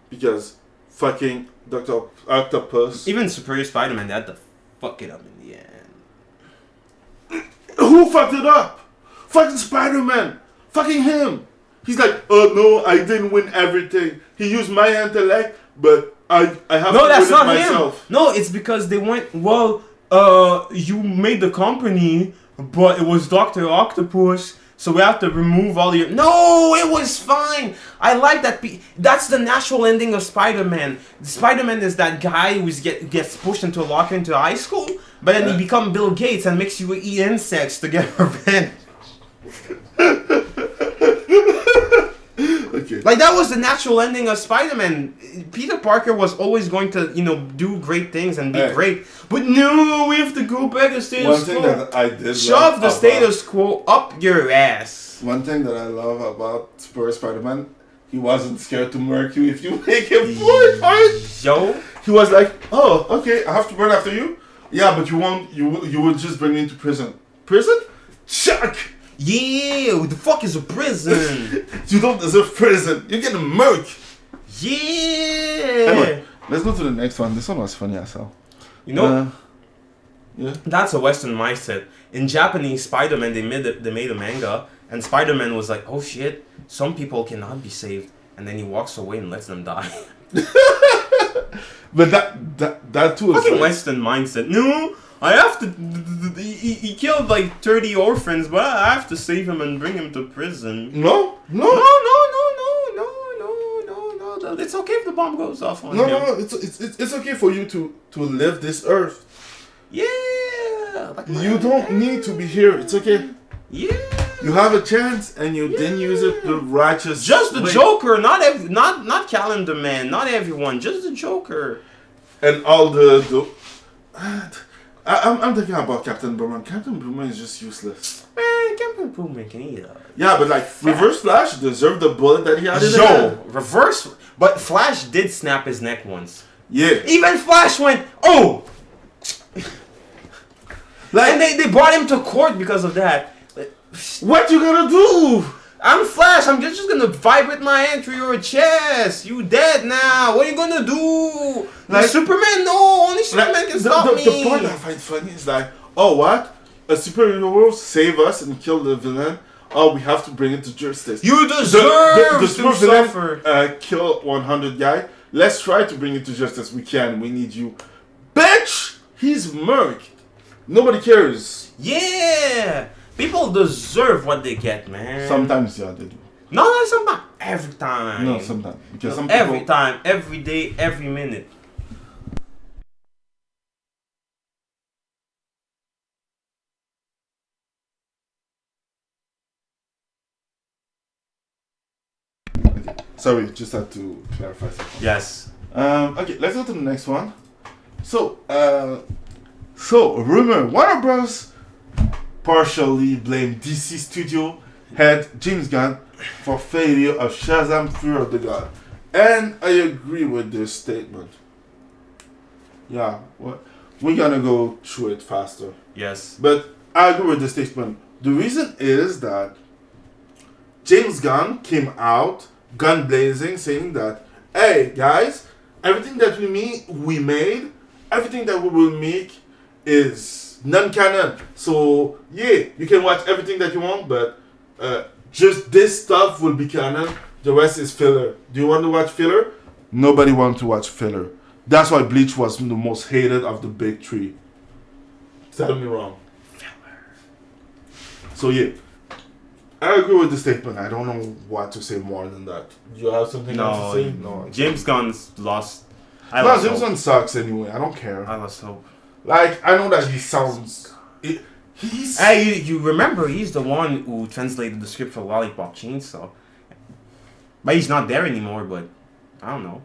because fucking Doctor Octopus. Even Superior Spider-Man, they had to fuck it up in the end. Who fucked it up? Fucking Spider-Man. Fucking him. He's like, oh no, I didn't win everything. He used my intellect, but I have No, to that's win it not myself. him. No, it's because they went, well, you made the company, but it was Dr. Octopus, so we have to remove all your... No, it was fine. I like that. That's the natural ending of Spider-Man. Spider-Man is that guy who gets pushed into a locker into high school, but then he becomes Bill Gates and makes you eat insects to get revenge. Okay. Like, that was the natural ending of Spider-Man. Peter Parker was always going to, do great things and be great. But no, we have to go back to status One thing quo. that I did Shove the status quo up your ass. One thing that I love about Superior Spider-Man, he wasn't scared to murk you if you make him fight. Yo. He was like, oh, okay, I have to run after you? Yeah, but you won't, you would just bring me into prison. Prison? Chuck! Yeah, what the fuck is a prison? You don't deserve prison. You're getting murked. Yeah. Anyway, let's go to the next one. This one was funny as hell. Yeah. That's a Western mindset. In Japanese, Spider-Man, they made a manga, and Spider-Man was like, oh shit, some people cannot be saved. And then he walks away and lets them die. But that too is Fucking like, Western mindset. No, I have to. He killed like 30 orphans, but I have to save him and bring him to prison. No. No. It's okay if the bomb goes off on him. No. It's okay for you to live this earth. Yeah. You don't need to be here. It's okay. Yeah. You have a chance and you didn't use it the righteous Just the way. Joker, not Calendar Man, not everyone, just the Joker. And all the I'm thinking about Captain Boomerang. Captain Boomerang is just useless. Man, Captain Boomerang can eat it. Yeah, but like Reverse Flash deserved the bullet that he had in the head. Reverse, but Flash did snap his neck once. Yeah. Even Flash went, oh! Like, And they brought him to court because of that. what you gonna do? I'm Flash, I'm just gonna vibrate my hand through your chest. You dead now. What are you gonna do? Like Superman? No, only Superman can stop me. The part I find funny is like, oh what? A superhero save us and kill the villain. Oh, we have to bring it to justice. You deserve the to super suffer. villain kill 100 guy. Let's try to bring it to justice. We can. We need you. Bitch! He's murked. Nobody cares. Yeah. People deserve what they get, man. Sometimes, yeah, they do. No, sometimes. Every time. No, sometimes. Because some every people... time, every day, every minute. Sorry, just had to clarify something. Yes. Okay, let's go to the next one. So rumor, Warner Bros. Partially blamed DC Studio head James Gunn for failure of Shazam Fear of the God. And I agree with this statement. Yeah, we're gonna go through it faster. Yes. But I agree with this statement. The reason is that James Gunn came out, gun blazing, saying that, hey guys, everything that we made, everything that we will make is non-canon. So yeah, you can watch everything that you want, but just this stuff will be canon. The rest is filler. Do you want to watch filler? Nobody wants to watch filler. That's why Bleach was the most hated of the big three. Tell me wrong. So yeah, I agree with the statement. I don't know what to say more than that. Do you have something else to say? No. James Gunn's lost. I No, lost James hope. Gunn sucks anyway. I don't care. I lost hope. Like, I know that he sounds. He's. Hey, you remember he's the one who translated the script for Lollipop Chainsaw. But he's not there anymore, but I don't know.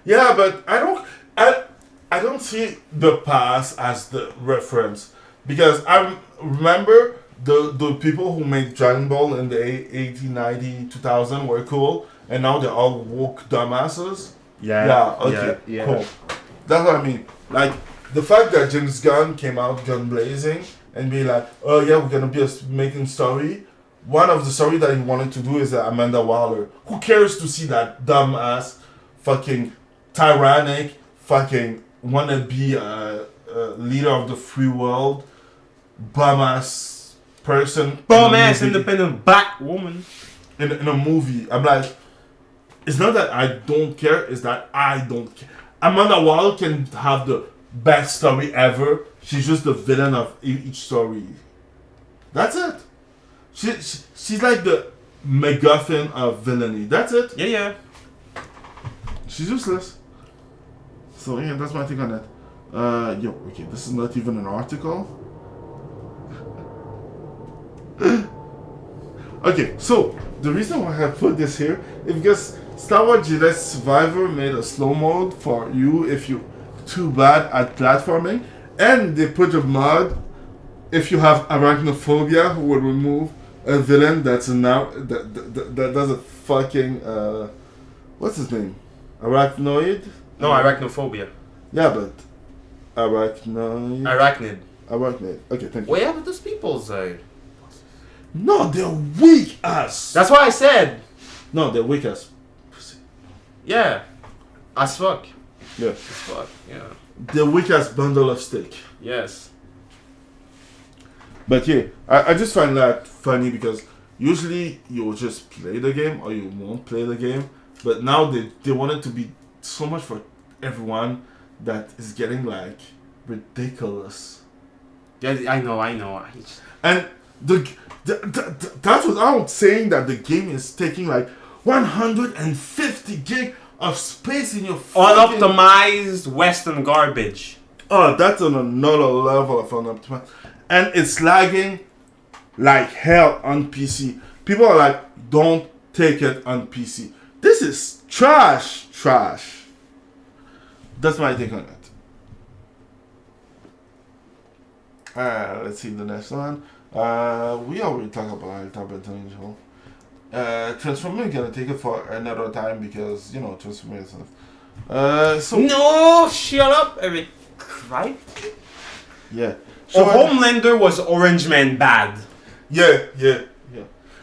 Yeah, but I don't see the past as the reference because I remember the people who made Dragon Ball in the 80, 90, 2000 were cool, and now they're all woke dumbasses. Yeah. Okay. yeah. Cool. That's what I mean. Like the fact that James Gunn came out gun blazing and be like, oh yeah, we're gonna be making story. One of the story that he wanted to do is Amanda Waller. Who cares to see that dumbass, fucking tyrannic, fucking wanna be a leader of the free world, bum ass person, Bum ass independent black woman. in a movie. I'm like, it's not that I don't care, it's that I don't care. Amanda Waller can have the best story ever. She's just the villain of each story. That's it. She's like the MacGuffin of villainy. That's it. Yeah. She's useless. So yeah, that's my take on that. Okay, this is not even an article. Okay, so the reason why I put this here is because Star Wars Jedi Survivor made a slow mode for you if you too bad at platforming, and they put a mod if you have arachnophobia who would remove a villain that's now that does a fucking what's his name? Arachnoid? No, arachnophobia. Yeah, but arachnoid. Arachnid. Okay, thank you. Well, yeah, but those people say. No, they're weak ass. That's what I said. No, they're weak ass. Yeah. As fuck. Yeah. As fuck. Yeah. The weak ass bundle of steak. Yes. But yeah, I just find that funny because usually you'll just play the game or you won't play the game. But now they want it to be so much for everyone that is getting like ridiculous. Yeah, I know. And that's without saying that the game is taking like 150 gig of space in your fucking... Unoptimized Western garbage. Oh, that's on another level of unoptimized. And it's lagging like hell on PC. People are like, don't take it on PC. This is trash. That's my take on it. Let's see the next one. We already talked about Top Angel. Transforming gonna take it for another time because transforming and stuff. So No, shut up, Eric. Right? yeah. Homelander was Orange Man bad. Yeah.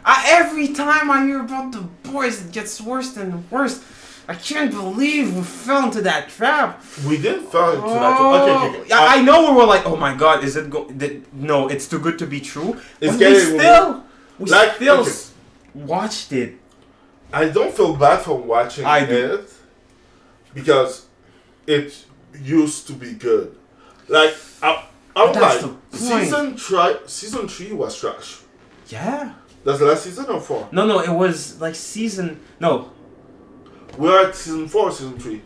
Every time I hear about the boys, it gets worse and worse. I can't believe we fell into that trap. We didn't fall into that trap. Okay. I know we were like, oh my god, is it no, it's too good to be true. It's But getting we still okay. watched it. I don't feel bad for watching I do. it because it used to be good. Like I'm That's like the point. season 3 was trash. Yeah. That's the last season or 4? No, it was like season We're at season 4 or season 3?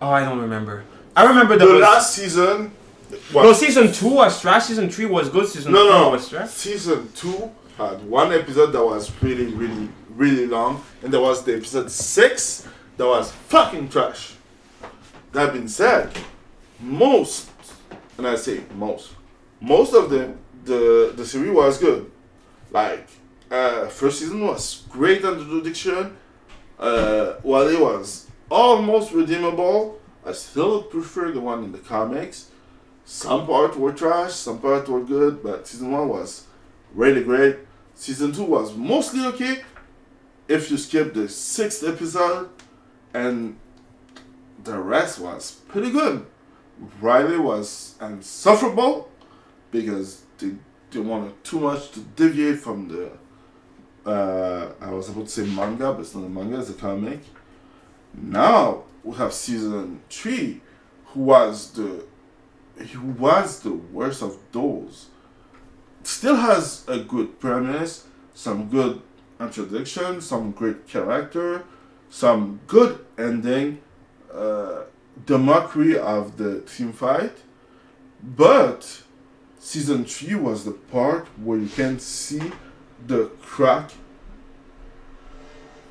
Oh, I don't remember. I remember The last season was... No, season 2 was trash, season 3 was good, season 4 was trash. Season 2 had one episode that was really, really, really long, and there was the episode 6 that was fucking trash. That being said, most of the series was good. Like, first season was great introduction. While it was almost redeemable, I still prefer the one in the comics. Some parts were trash, some parts were good, but season 1 was really great. Season 2 was mostly okay if you skip the 6th episode, and the rest was pretty good. Riley was insufferable because they wanted too much to deviate from the I was about to say manga, but it's not a manga, it's a comic. Now we have season 3, who was the worst of those. Still has a good premise, some good introduction, some great character, some good ending. the mockery of the team fight, but season 3 was the part where you can see the crack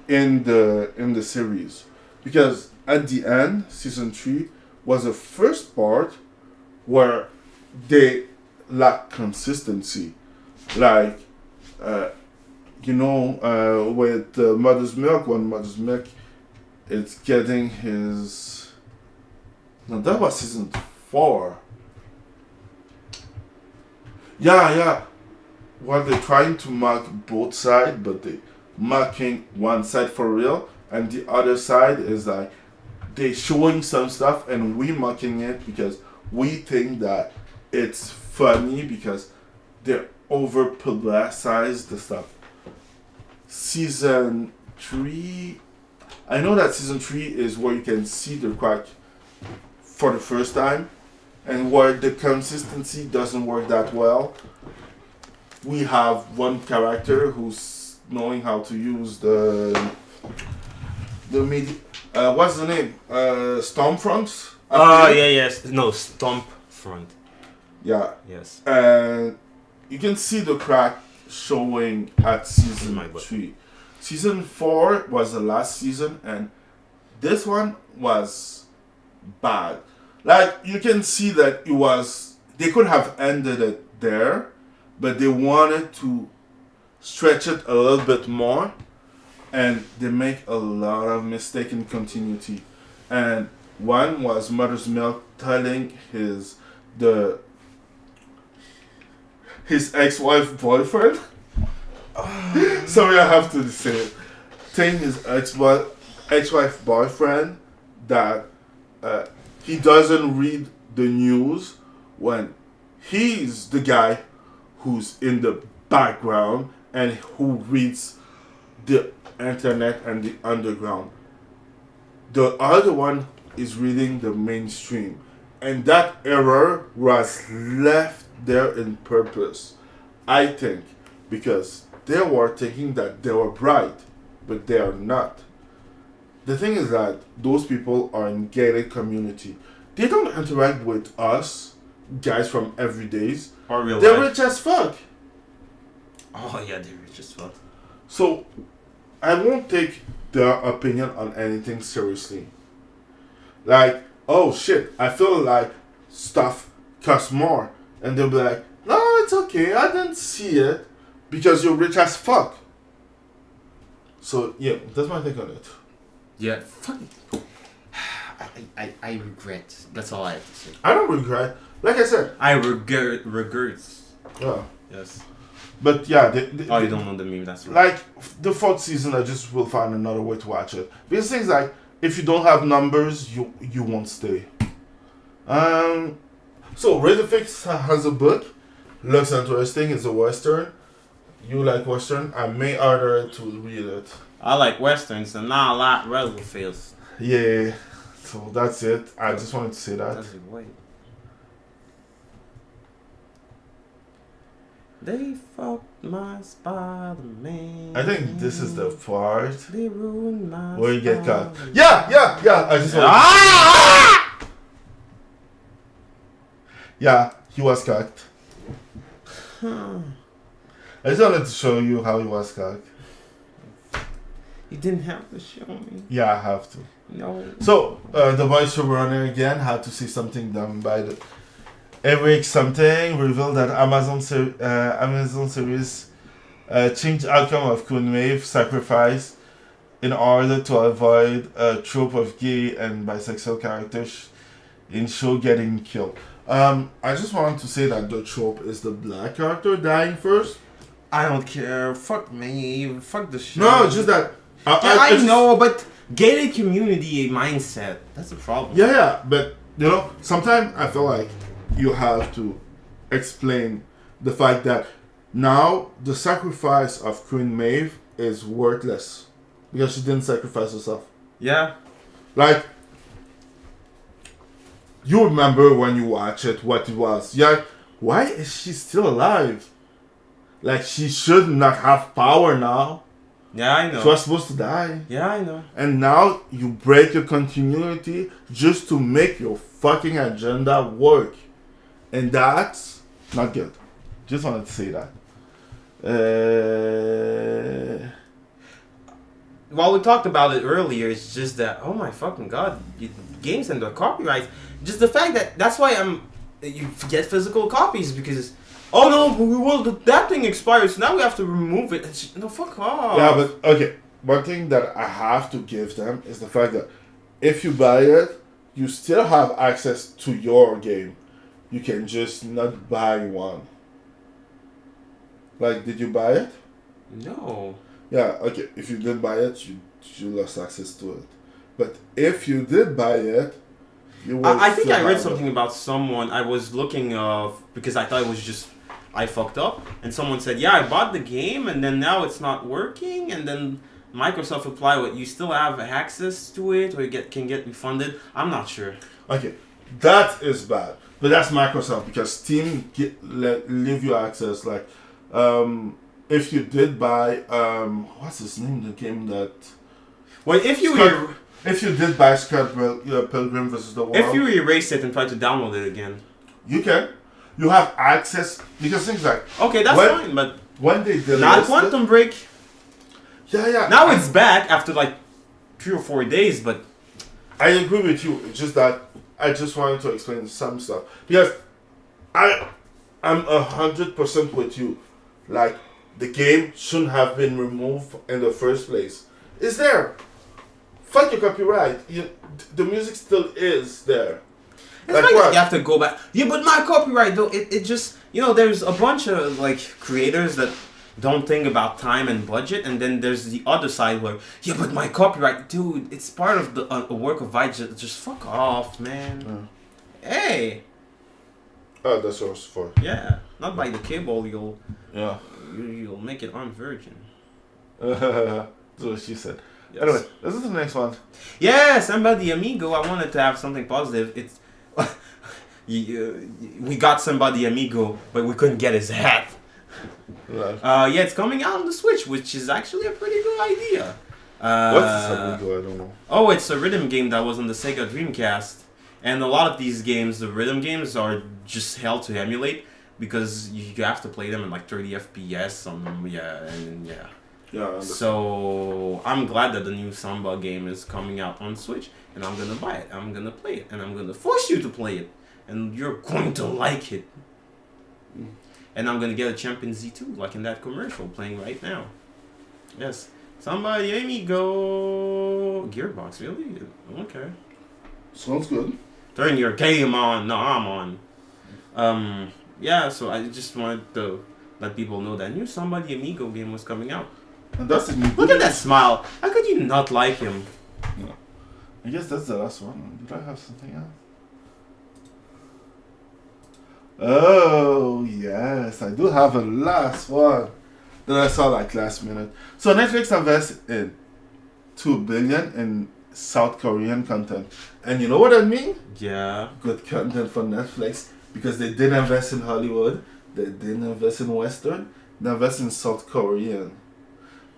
in the series, because at the end, season 3 was the first part where they lack consistency, like with Mother's Milk, when Mother's Milk is getting his. No, that was season 4. Yeah. Well, they're trying to mock both sides, but they mocking one side for real, and the other side is like they showing some stuff and we mocking it because we think that it's funny because they over publicize the stuff. Season 3, I know that season 3 is where you can see the crack for the first time, and where the consistency doesn't work that well. We have one character who's knowing how to use the media. What's the name? Stormfront? Yes. No, Stomp Front. Yeah. Yes. And you can see the crack showing at season 3. Season 4 was the last season, and this one was bad. Like, you can see that they could have ended it there, but they wanted to stretch it a little bit more, and they make a lot of mistake in continuity. And one was Mother's Milk telling his ex-wife boyfriend. Sorry, I have to say it. Telling his ex-wife boyfriend that he doesn't read the news when he's the guy who's in the background and who reads the internet and the underground. The other one is reading the mainstream. And that error was left there in purpose, I think, because they were thinking that they were bright, but they are not. The thing is that those people are in gated community. They don't interact with us, guys from everydays. Or real They're life. rich as fuck. Oh yeah, they're rich as fuck. So, I won't take their opinion on anything seriously. Like, oh shit, I feel like stuff costs more. And they'll be like, no, it's okay, I didn't see it. Because you're rich as fuck. So, yeah, that's my take on it. Yeah, fuck. I regret. That's all I have to say. I don't regret. Like I said. I regret. Yeah. Yes. But yeah, you don't know the meme, that's right. Like, the 4th season, I just will find another way to watch it. Because things like, if you don't have numbers, you won't stay. So, Razorfix has a book. Looks interesting. It's a Western. You like Western? I may order it to read it. I like Westerns and not a lot Razorfix. Yeah. So, that's it. I just wanted to say that. That's it, wait. They fucked my Spider-Man. I think this is the part They ruined my where you get caught. Spider-Man. Yeah. I just wanted Yeah, he was cocked. I just wanted to show you how he was cocked. You didn't have to show me. Yeah, I have to. No. So, the voice showrunner again had to see something done by the Eric something revealed that Amazon series changed outcome of Queen Maeve sacrifice in order to avoid a trope of gay and bisexual characters in show getting killed. I just want to say that the trope is the black character dying first. I don't care. Fuck me. Fuck the shit. No, it's just that. I know, but gated community mindset. That's the problem. Yeah, but sometimes I feel like you have to explain the fact that now the sacrifice of Queen Maeve is worthless because she didn't sacrifice herself. Yeah. Like, you remember when you watch it what it was. Yeah, why is she still alive? Like, she should not have power now. Yeah, I know. It was supposed to die. Yeah, I know. And now you break your continuity just to make your fucking agenda work. And that's not good. Just wanted to say that. Well, we talked about it earlier. It's just that, oh my fucking god, games and their copyrights. Just the fact that's why you get physical copies because, oh no, well that thing expires. Now we have to remove it. No, fuck off. Yeah, but okay. One thing that I have to give them is the fact that if you buy it, you still have access to your game. You can just not buy one. Like, did you buy it? No. Yeah, okay. If you did buy it, you lost access to it. But if you did buy it, you will I think still I read have something it. about someone. I was looking because I thought it was just I fucked up, and someone said, "Yeah, I bought the game, and then now it's not working." And then Microsoft replied, "What? You still have access to it, or you can get refunded?" I'm not sure. Okay, that is bad. But that's Microsoft because Steam leave you access. Like, if you did buy what's his name? The game that. Well, if you If you did buy Scott Pilgrim vs. the World, if you erase it and try to download it again, you can. You have access because things like okay, that's fine. But when they delisted, not Quantum Break. Yeah. Now it's back after like 3 or 4 days, but I agree with you. It's just that I just wanted to explain some stuff because I'm 100% with you. Like the game shouldn't have been removed in the first place. It's there. Fuck your copyright. The music still is there. it's like you have to go back. Yeah, but my copyright though, it just there's a bunch of like creators that don't think about time and budget, and then there's the other side where but my copyright, dude, it's part of the a work of art. Just fuck off, man. Hey. Oh, that's yours for. Yeah, not by the cable. You'll make it on Virgin. That's what she said. Yes. Anyway, this is the next one. Yeah, Somebody Amigo. I wanted to have something positive. It's we got Somebody Amigo, but we couldn't get his hat. Right. It's coming out on the Switch, which is actually a pretty good idea. What's this amigo? I don't know. Oh, it's a rhythm game that was on the Sega Dreamcast, and a lot of these games, the rhythm games, are just hell to emulate because you have to play them in like 30 FPS on them. Yeah. So I'm glad that the new Samba game is coming out on Switch, and I'm gonna buy it. I'm gonna play it, and I'm gonna force you to play it, and you're going to like it. And I'm gonna get a Champion Z2, like in that commercial playing right now. Yes, Somebody Amigo. Gearbox, really? Okay. Sounds good. Turn your game on. No, I'm on. So I just wanted to let people know that new Somebody Amigo game was coming out. And that's the new. Look at that smile. How could you not like him? No. I guess that's the last one. Did I have something else? Oh, yes. I do have a last one that I saw like last minute. So Netflix invests in $2 billion in South Korean content. And you know what I mean? Yeah. Good content for Netflix because they didn't invest in Hollywood. They didn't invest in Western. They invest in South Korean.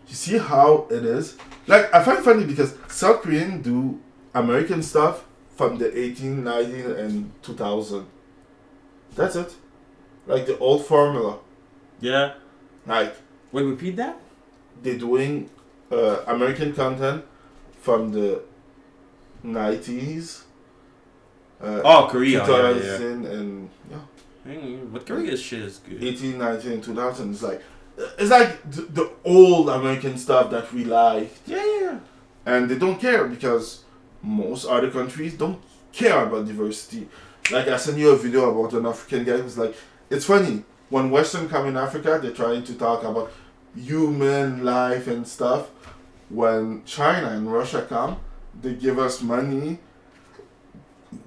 You see how it is? Like, I find it funny because South Korean do American stuff from the 1890 and 2000. That's it. Like the old formula. Yeah. Like, Wait, repeat that? they're doing American content from the 90s. Korea. 2000 and But Korea's shit is good. 18, 19, and 2000. It's like the old American stuff that we like. Yeah. And they don't care because most other countries don't care about diversity. Like, I sent you a video about an African guy who's like, it's funny, when Western come in Africa, they're trying to talk about human life and stuff. When China and Russia come, they give us money,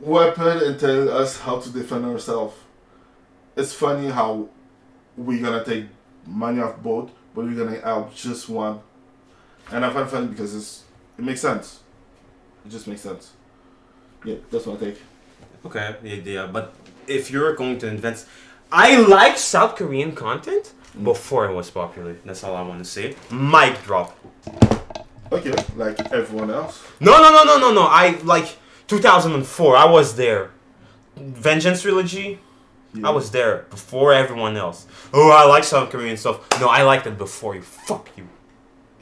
weapon, and tell us how to defend ourselves. It's funny how we're gonna take money off both, but we're gonna help just one. And I find it funny because it makes sense. It just makes sense. Yeah, that's my take. Okay, yeah, but if you're going to invest... I like South Korean content, before it was popular. That's all I want to say. Mic drop. Okay, like everyone else. No. I like 2004. I was there. Vengeance Trilogy. Yeah. I was there before everyone else. Oh, I like South Korean stuff. No, I liked it before you. Fuck you.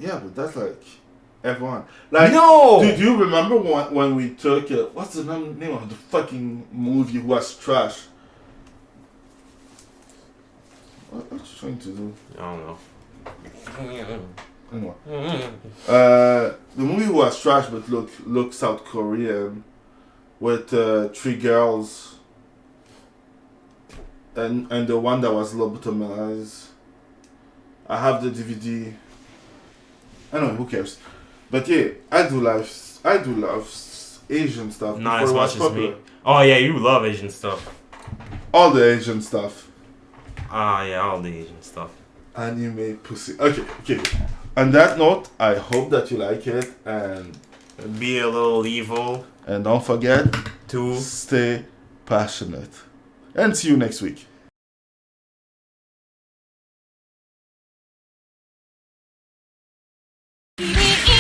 Yeah, but that's like everyone. Like, No! Do you remember when we took what's the name of the fucking movie was trash? What you trying to do? I don't know. Anyway. The movie was trash, but look South Korean, with 3 girls. And the one that was lobotomized. I have the DVD. Anyway, who cares? But yeah, I do love Asian stuff. Not before as it was much as popular. me. Oh yeah, you love Asian stuff. All the Asian stuff. Ah yeah, all the Asian stuff. Anime pussy. Okay. On that note, I hope that you like it, and Be a little evil. don't forget To stay passionate. And see you next week. Give me